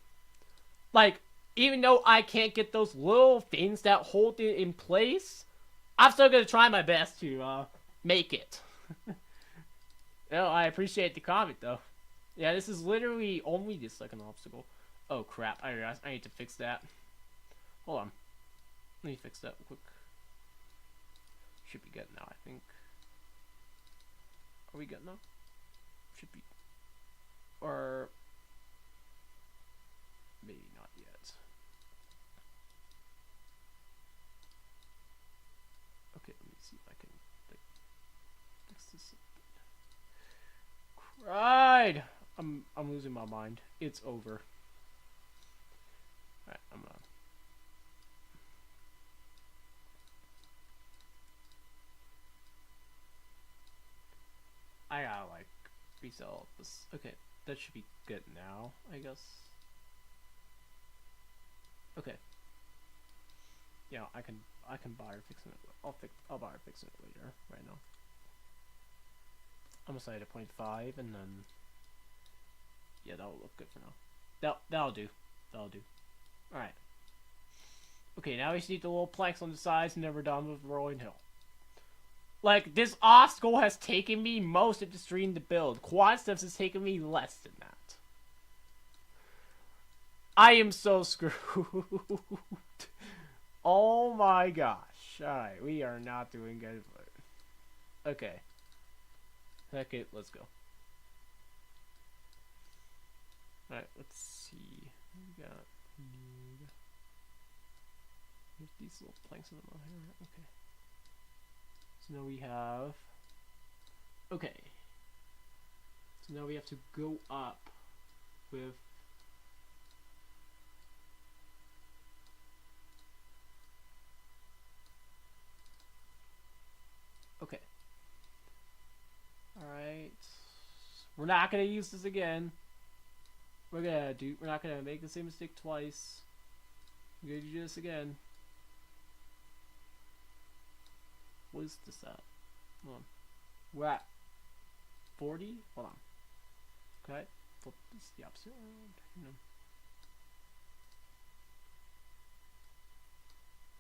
Like, even though I can't get those little things that hold it in place, I'm still gonna try my best to make it. No, I appreciate the comment though. Yeah, this is literally only the second obstacle. Oh crap! I realized I need to fix that. Hold on. Let me fix that real quick. Should be good now, I think. Are we good now? Should be. Or maybe not yet. Okay, let me see if I can like fix this. Cried! I'm losing my mind. It's over. Alright, I'm gonna. I gotta like resell this. Okay, that should be good now, I guess. Okay. Yeah, I can buy her fixing it. I'll buy her fixing it later. Right now. I'm gonna set it at 0.5 and then yeah, that'll look good for now. That'll do. That'll do. Alright. Okay, now we just need the little planks on the sides and then we're done with rolling hill. Like, this obstacle has taken me most of the stream to build. Quad steps has taken me less than that. I am so screwed. Oh my gosh. Alright, we are not doing good. Okay. Okay, let's go. Alright, let's see. We got these little planks in the middle here. Okay. So now we have. Okay. So now we have to go up with. Okay. Alright. We're not gonna use this again. We're not gonna make the same mistake twice. We're gonna do this again. What is this at? Hold on. We're at 40? Hold on. Okay. Flip this the opposite around. You know.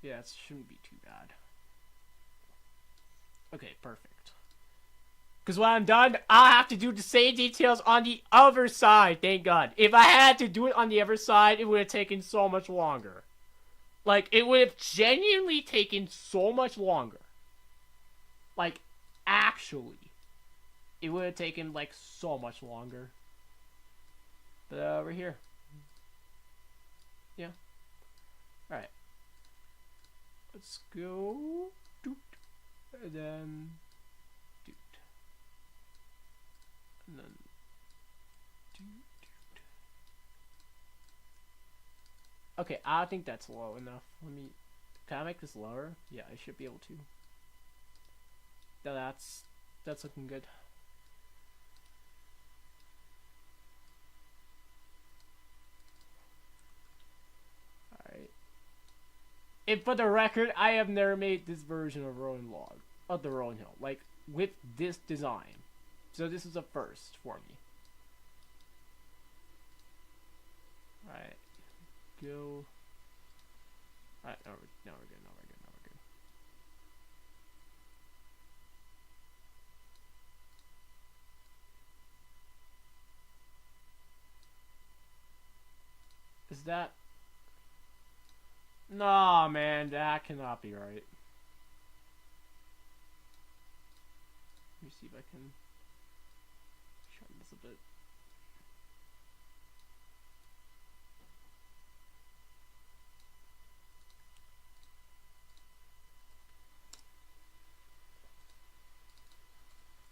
Yeah, it shouldn't be too bad. Okay, perfect. Because when I'm done, I'll have to do the same details on the other side, thank God. If I had to do it on the other side, it would have taken so much longer. Like, it would have genuinely taken so much longer. Like, actually. It would have taken, like, so much longer. But, over here. Yeah. Alright. Let's go. Doot. And then. Doot. And then. Doot. Okay, I think that's low enough. Let me. Can I make this lower? Yeah, I should be able to. No, that's looking good. Alright. And for the record, I have never made this version of Rolling Log. Of the Rolling Hill. Like, with this design. So this is a first for me. Alright. Go. Alright, now we're good, now we're good, now we're good. Is that... Nah, man, that cannot be right. Let me see if I can shorten this a bit.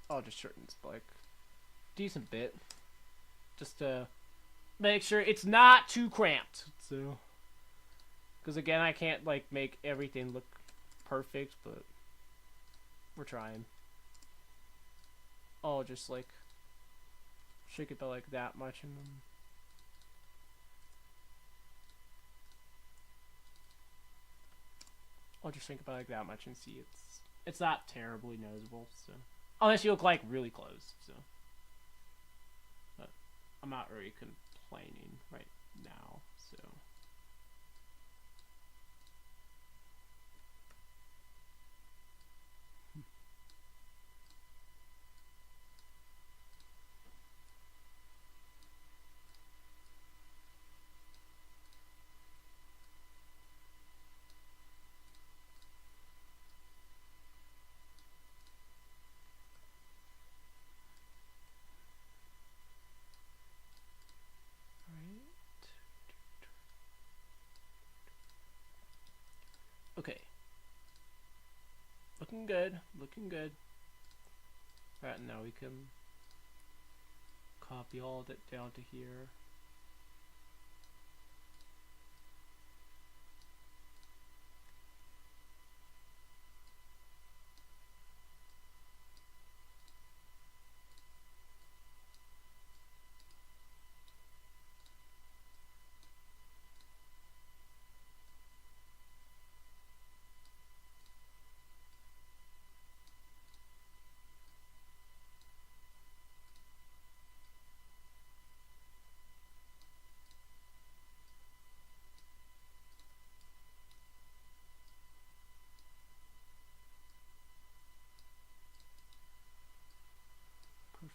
I'll just shorten this by like decent bit, just to make sure it's not too cramped. So, because again, I can't like make everything look perfect, but we're trying. I'll just like shake it by like that much, and then I'll just shrink it by like that much and see it's not terribly noticeable. So. Unless you look like really close, so. But I'm not really complaining right now, so. Okay. Looking good, looking good. Alright, now we can copy all that down to here.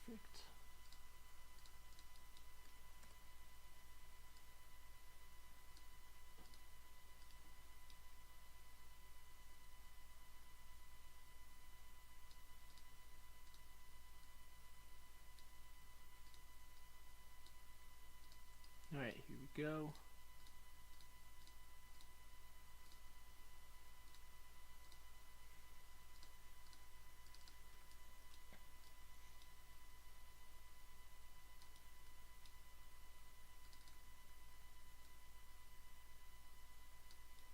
Perfect. Alright, here we go.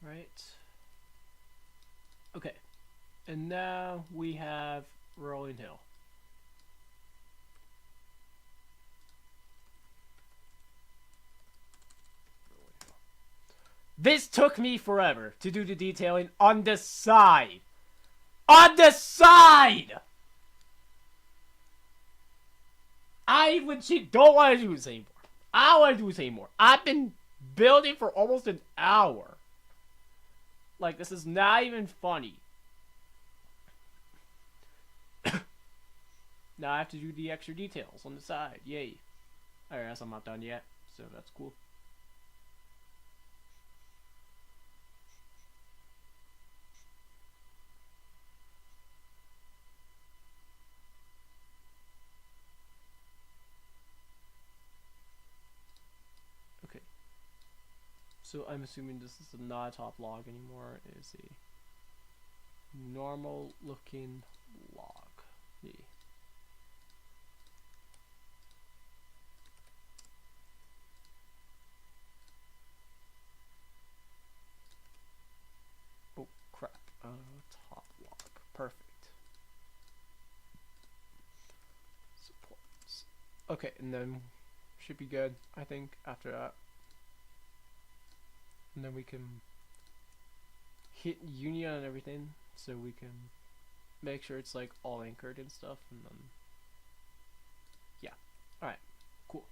Right. Okay. And now we have Rolling Hill. This took me forever to do the detailing on the side. On the side! I legit don't want to do this anymore. I don't want to do this anymore. I've been building for almost an hour. Like, this is not even funny. Now I have to do the extra details on the side. Yay. Alright, guess I'm not done yet, so that's cool. Okay. So I'm assuming this is not a top log anymore. It is a normal looking log. Yeah. Oh crap. Top log. Perfect. Supports. Okay, and then should be good, I think, after that. And then we can hit union and everything, so we can make sure it's like all anchored and stuff, and then yeah. Alright, cool.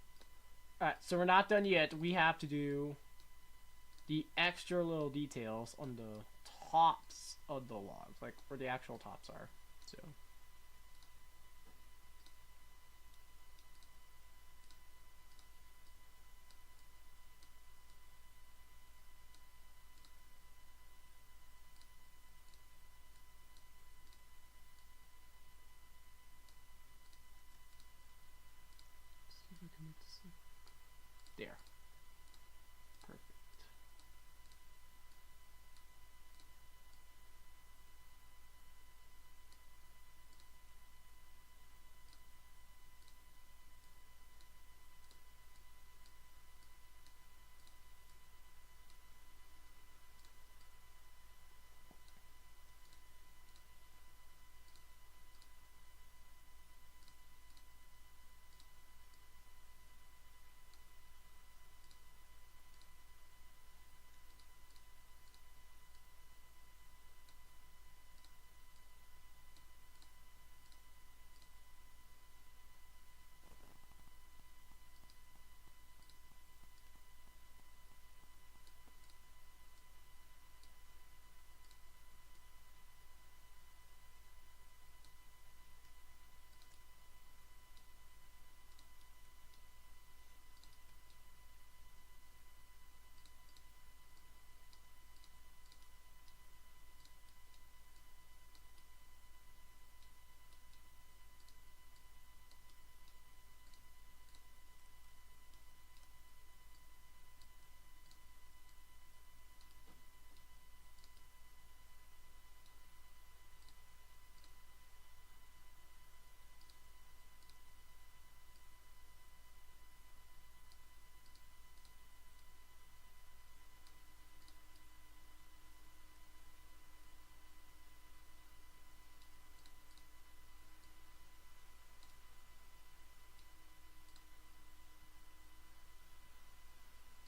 Alright, so we're not done yet. We have to do the extra little details on the tops of the logs, like where the actual tops are. So see if I can make this there. Perfect.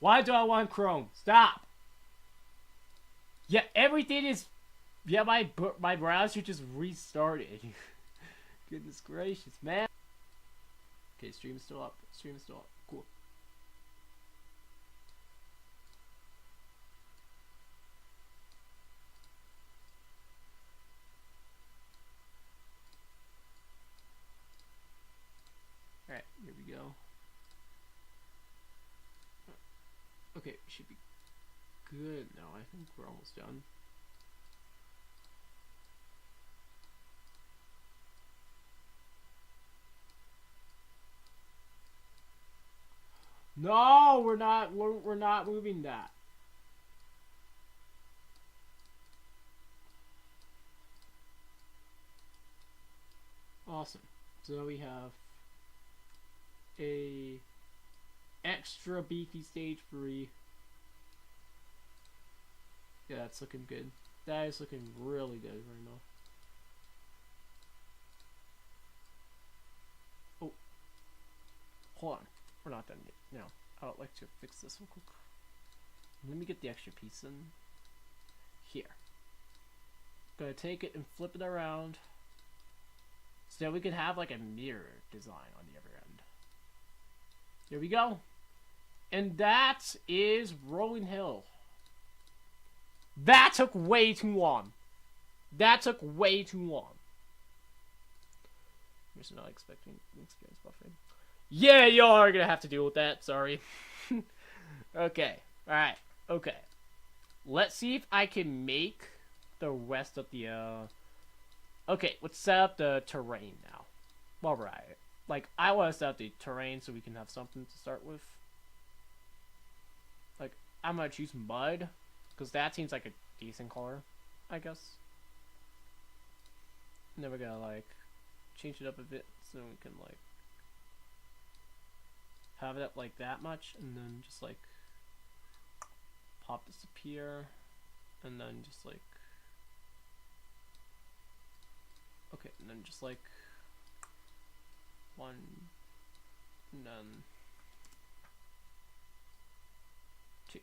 Why do I want Chrome? Stop! Yeah, everything is... Yeah, my browser just restarted. Goodness gracious, man. Okay, stream is still up. Stream is still up. Cool. Alright, here we go. Okay, we should be good now. I think we're almost done. No, we're not moving that. Awesome. So we have a extra beefy stage 3. Yeah, that's looking good. That is looking really good right now. Oh, hold on. We're not done yet. No, I would like to fix this real quick. Let me get the extra piece in here. Gonna take it and flip it around so that we can have like a mirror design on the other end. Here we go. And that is Rolling Hill. That took way too long. That took way too long. I'm just not expecting experience buffering. Yeah, y'all are gonna have to deal with that. Sorry. Okay. Alright. Okay. Let's see if I can make the rest of the, Okay, let's set up the terrain now. While we're at it. Like, I want to set up the terrain so we can have something to start with. Like, I'm gonna choose mud. Because that seems like a decent color, I guess. And then we're gonna, like, change it up a bit so we can, like, have it like that much, and then just like pop this up here, and then just like, okay, and then just like one, and then two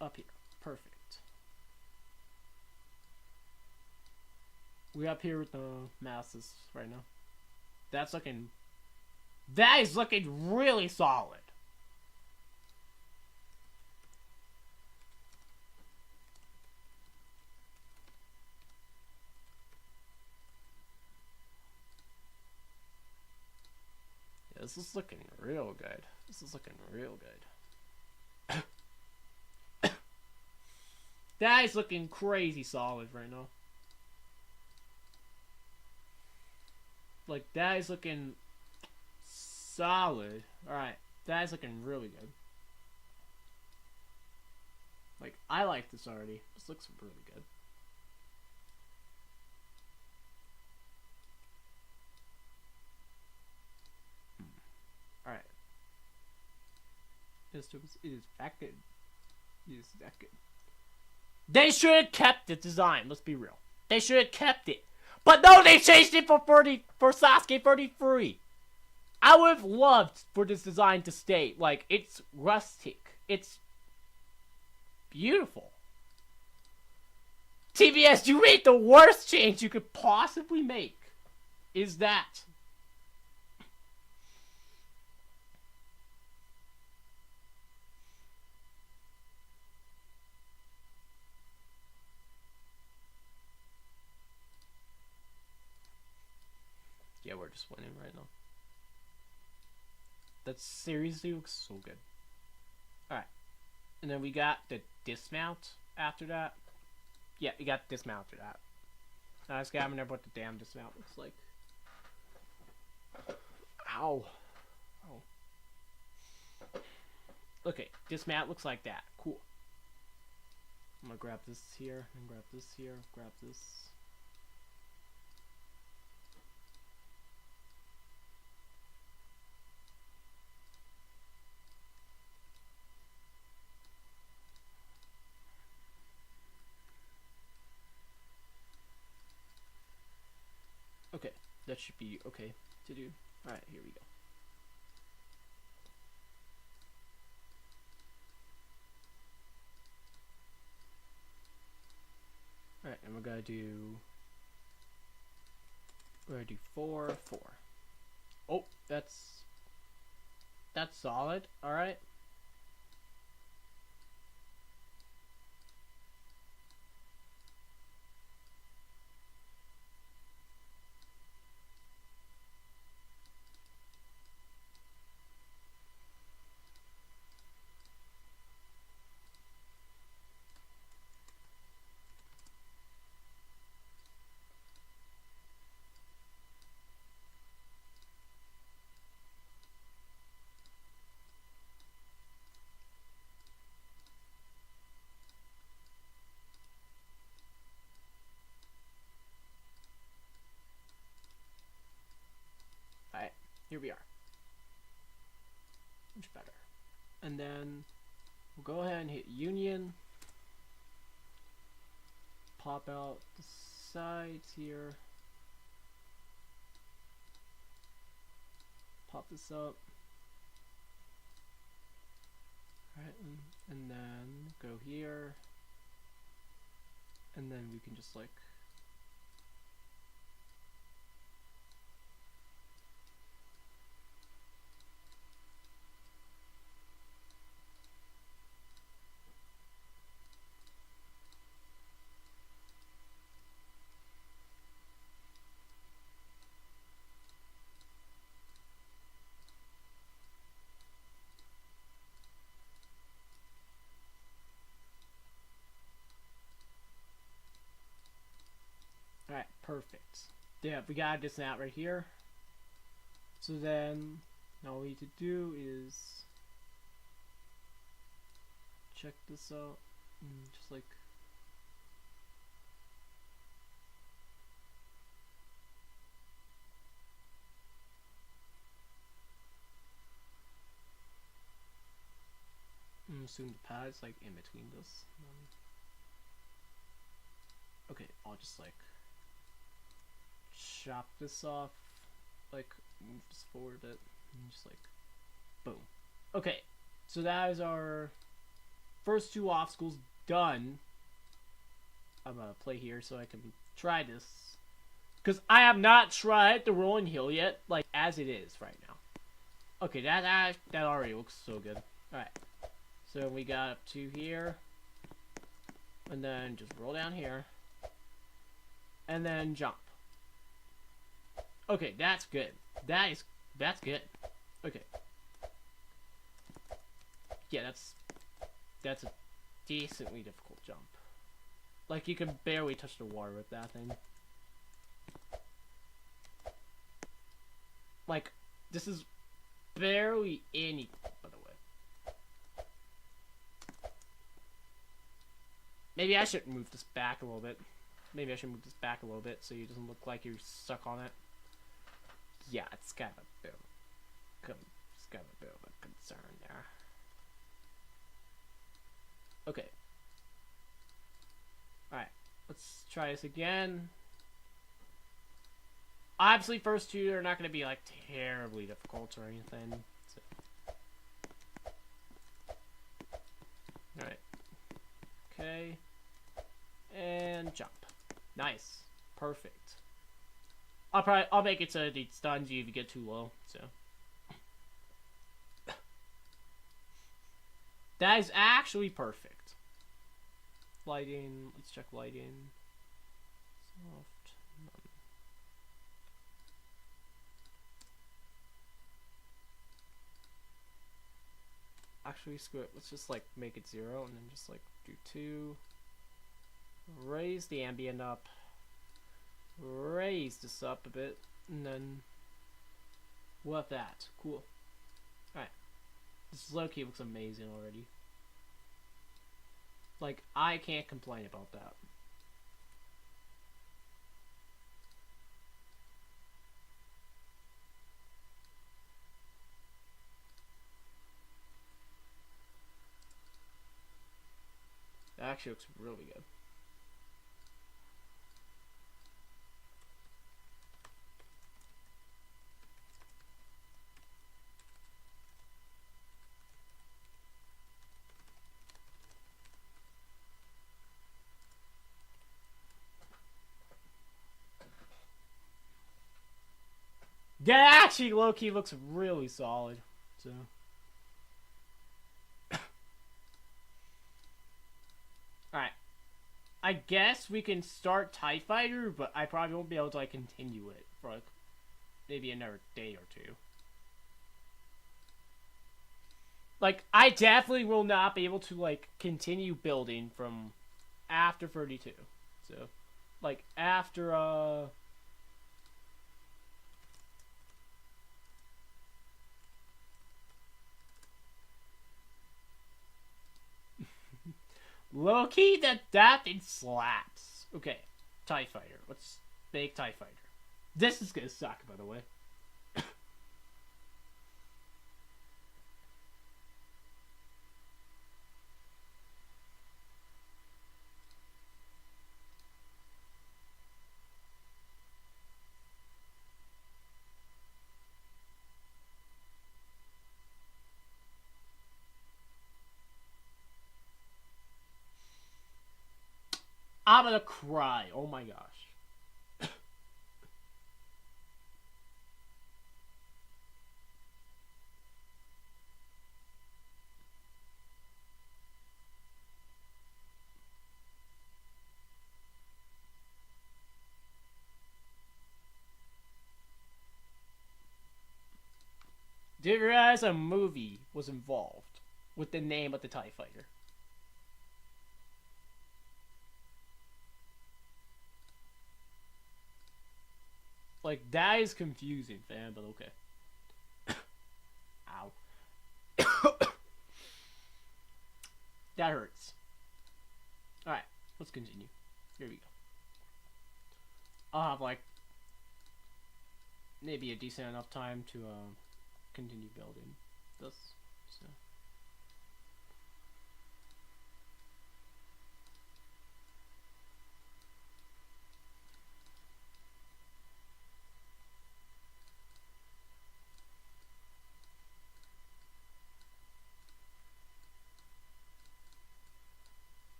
up here. Perfect. We up here with the masses right now. That's looking. That is looking really solid. Yeah, this is looking real good. This is looking real good. That is looking crazy solid right now. Like, that is looking solid. Alright, that is looking really good. Like, I like this already. This looks really good. Alright. It is that good. It is that good. They should have kept the design, let's be real. They should have kept it. But no, they changed it for SASUKE 33. I would have loved for this design to stay. Like, it's rustic. It's beautiful. TBS, you made the worst change you could possibly make. Is that. Yeah, we're just winning right now. That seriously looks so good. Alright. And then we got the dismount after that. Yeah, we got dismount after that. Now let's get remember what the damn dismount looks like. Ow. Oh. Okay, dismount looks like that. Cool. I'm gonna grab this here, and grab this here, grab this. Okay, that should be okay to do. Alright, here we go. Alright, and we're gonna do 4, 4. Oh, that's solid. Alright. here we are. Much better. And then we'll go ahead and hit union. Pop out the sides here. Pop this up. Alright, and then go here. And then we can just like alright, perfect. Yeah, we got this out right here. So then, all we need to do is check this out. And just like assume the pad's like in between this. Okay, I'll just like chop this off, like move this forward a bit, and just like boom. Okay, so that is our first two obstacles done. I'm gonna play here so I can try this, because I have not tried the rolling hill yet, like as it is right now. Okay, that already looks so good. All right, so we got up to here, and then just roll down here, and then jump. Okay, that's good. That's good. Okay. Yeah, that's a decently difficult jump. Like, you can barely touch the water with that thing. Like, this is barely any, by the way. Maybe I should move this back a little bit. Maybe I should move this back a little bit so it doesn't look like you're stuck on it. Yeah, it's got a bit of a concern there. Okay. Alright, let's try this again. Obviously, first two are not going to be, like, terribly difficult or anything. So. Alright. Okay. And jump. Nice. Perfect. I'll make it so that it stuns you if you get too low, so. That is actually perfect. Lighting, let's check lighting. Soft, none. Actually, screw it. Let's just like make it 0 and then just like do 2. Raise the ambient up. Raise this up a bit, and then we'll have that. Cool. Alright. This low-key looks amazing already. Like, I can't complain about that. That actually looks really good. That actually low-key looks really solid. So alright. I guess we can start TIE Fighter, but I probably won't be able to like continue it for like maybe another day or two. Like, I definitely will not be able to like continue building from after 32. So like after low-key, that thing slaps. Okay, TIE Fighter. Let's make TIE Fighter. This is gonna suck, by the way. I'm gonna cry. Oh my gosh. Didn't realize a movie was involved with the name of the TIE Fighter. Like, that is confusing, fam, but okay. Ow. That hurts. Alright, let's continue. Here we go. I'll have, like, maybe a decent enough time to, continue building this, so.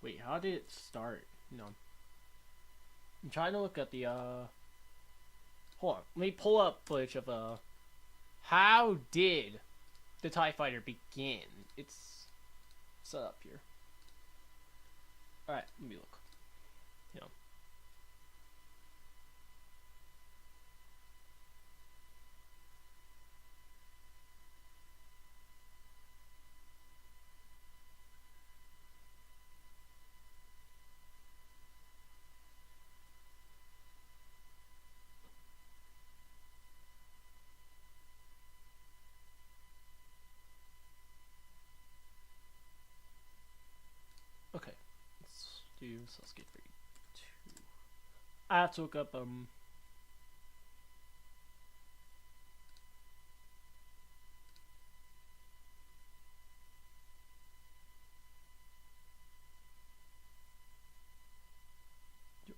Wait, how did it start? No. I'm trying to look at the, hold on. Let me pull up footage of, how did the TIE Fighter begin? It's set up here. Alright, let me look. Yeah. Okay, let's do SASUKE 2. I have to look up, Yep.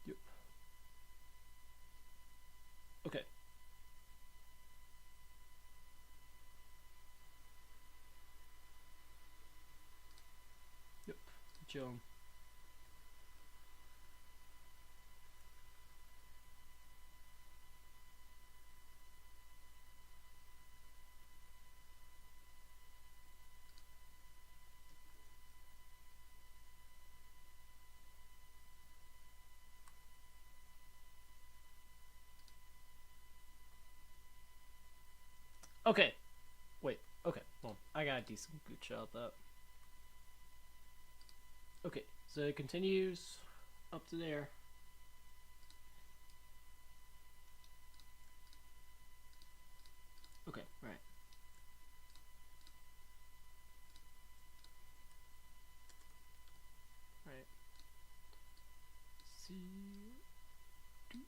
Yep. Okay. Yep. Joe. Okay. Wait. Okay. Well, I got a decent good shot at that. Okay. So it continues up to there. Okay. Right. Right. See. Doot.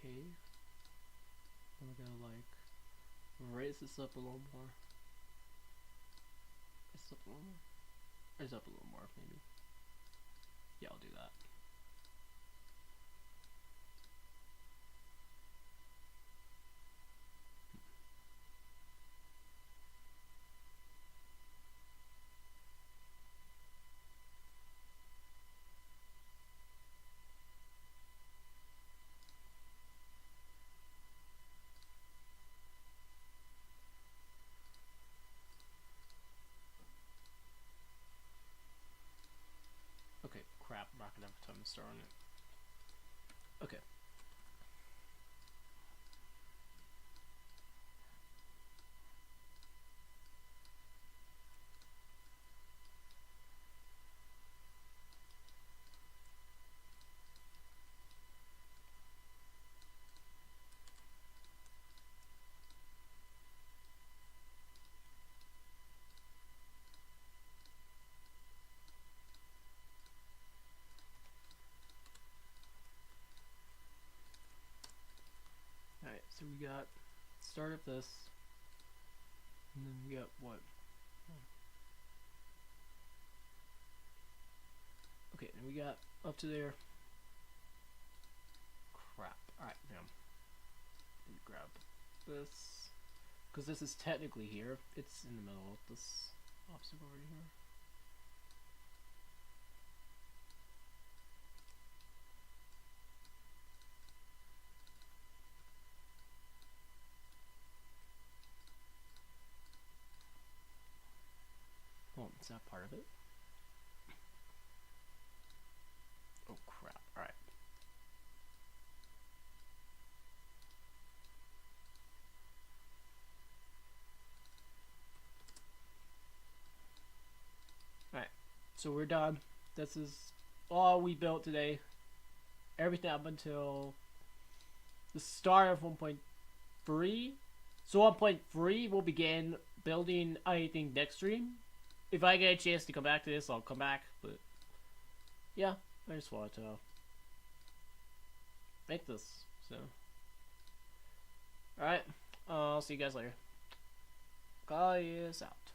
Okay. I'm gonna like raise this up a little more. Raise up a little more. Raise up a little more, maybe. Yeah, I'll do that. not gonna have time to start on it. Okay. Alright, so we got start of this, and then we got what? Okay, and we got up to there. Crap. Alright, now let me grab this, because this is technically here. It's in the middle of this obstacle right here. Oh, it's not part of it. Oh crap, alright. Alright, so we're done. This is all we built today. Everything up until the start of 1.3. So 1.3 will begin building, I think, next stream. If I get a chance to come back to this, I'll come back. But yeah, I just wanted to make this. So alright, I'll see you guys later. Guys out.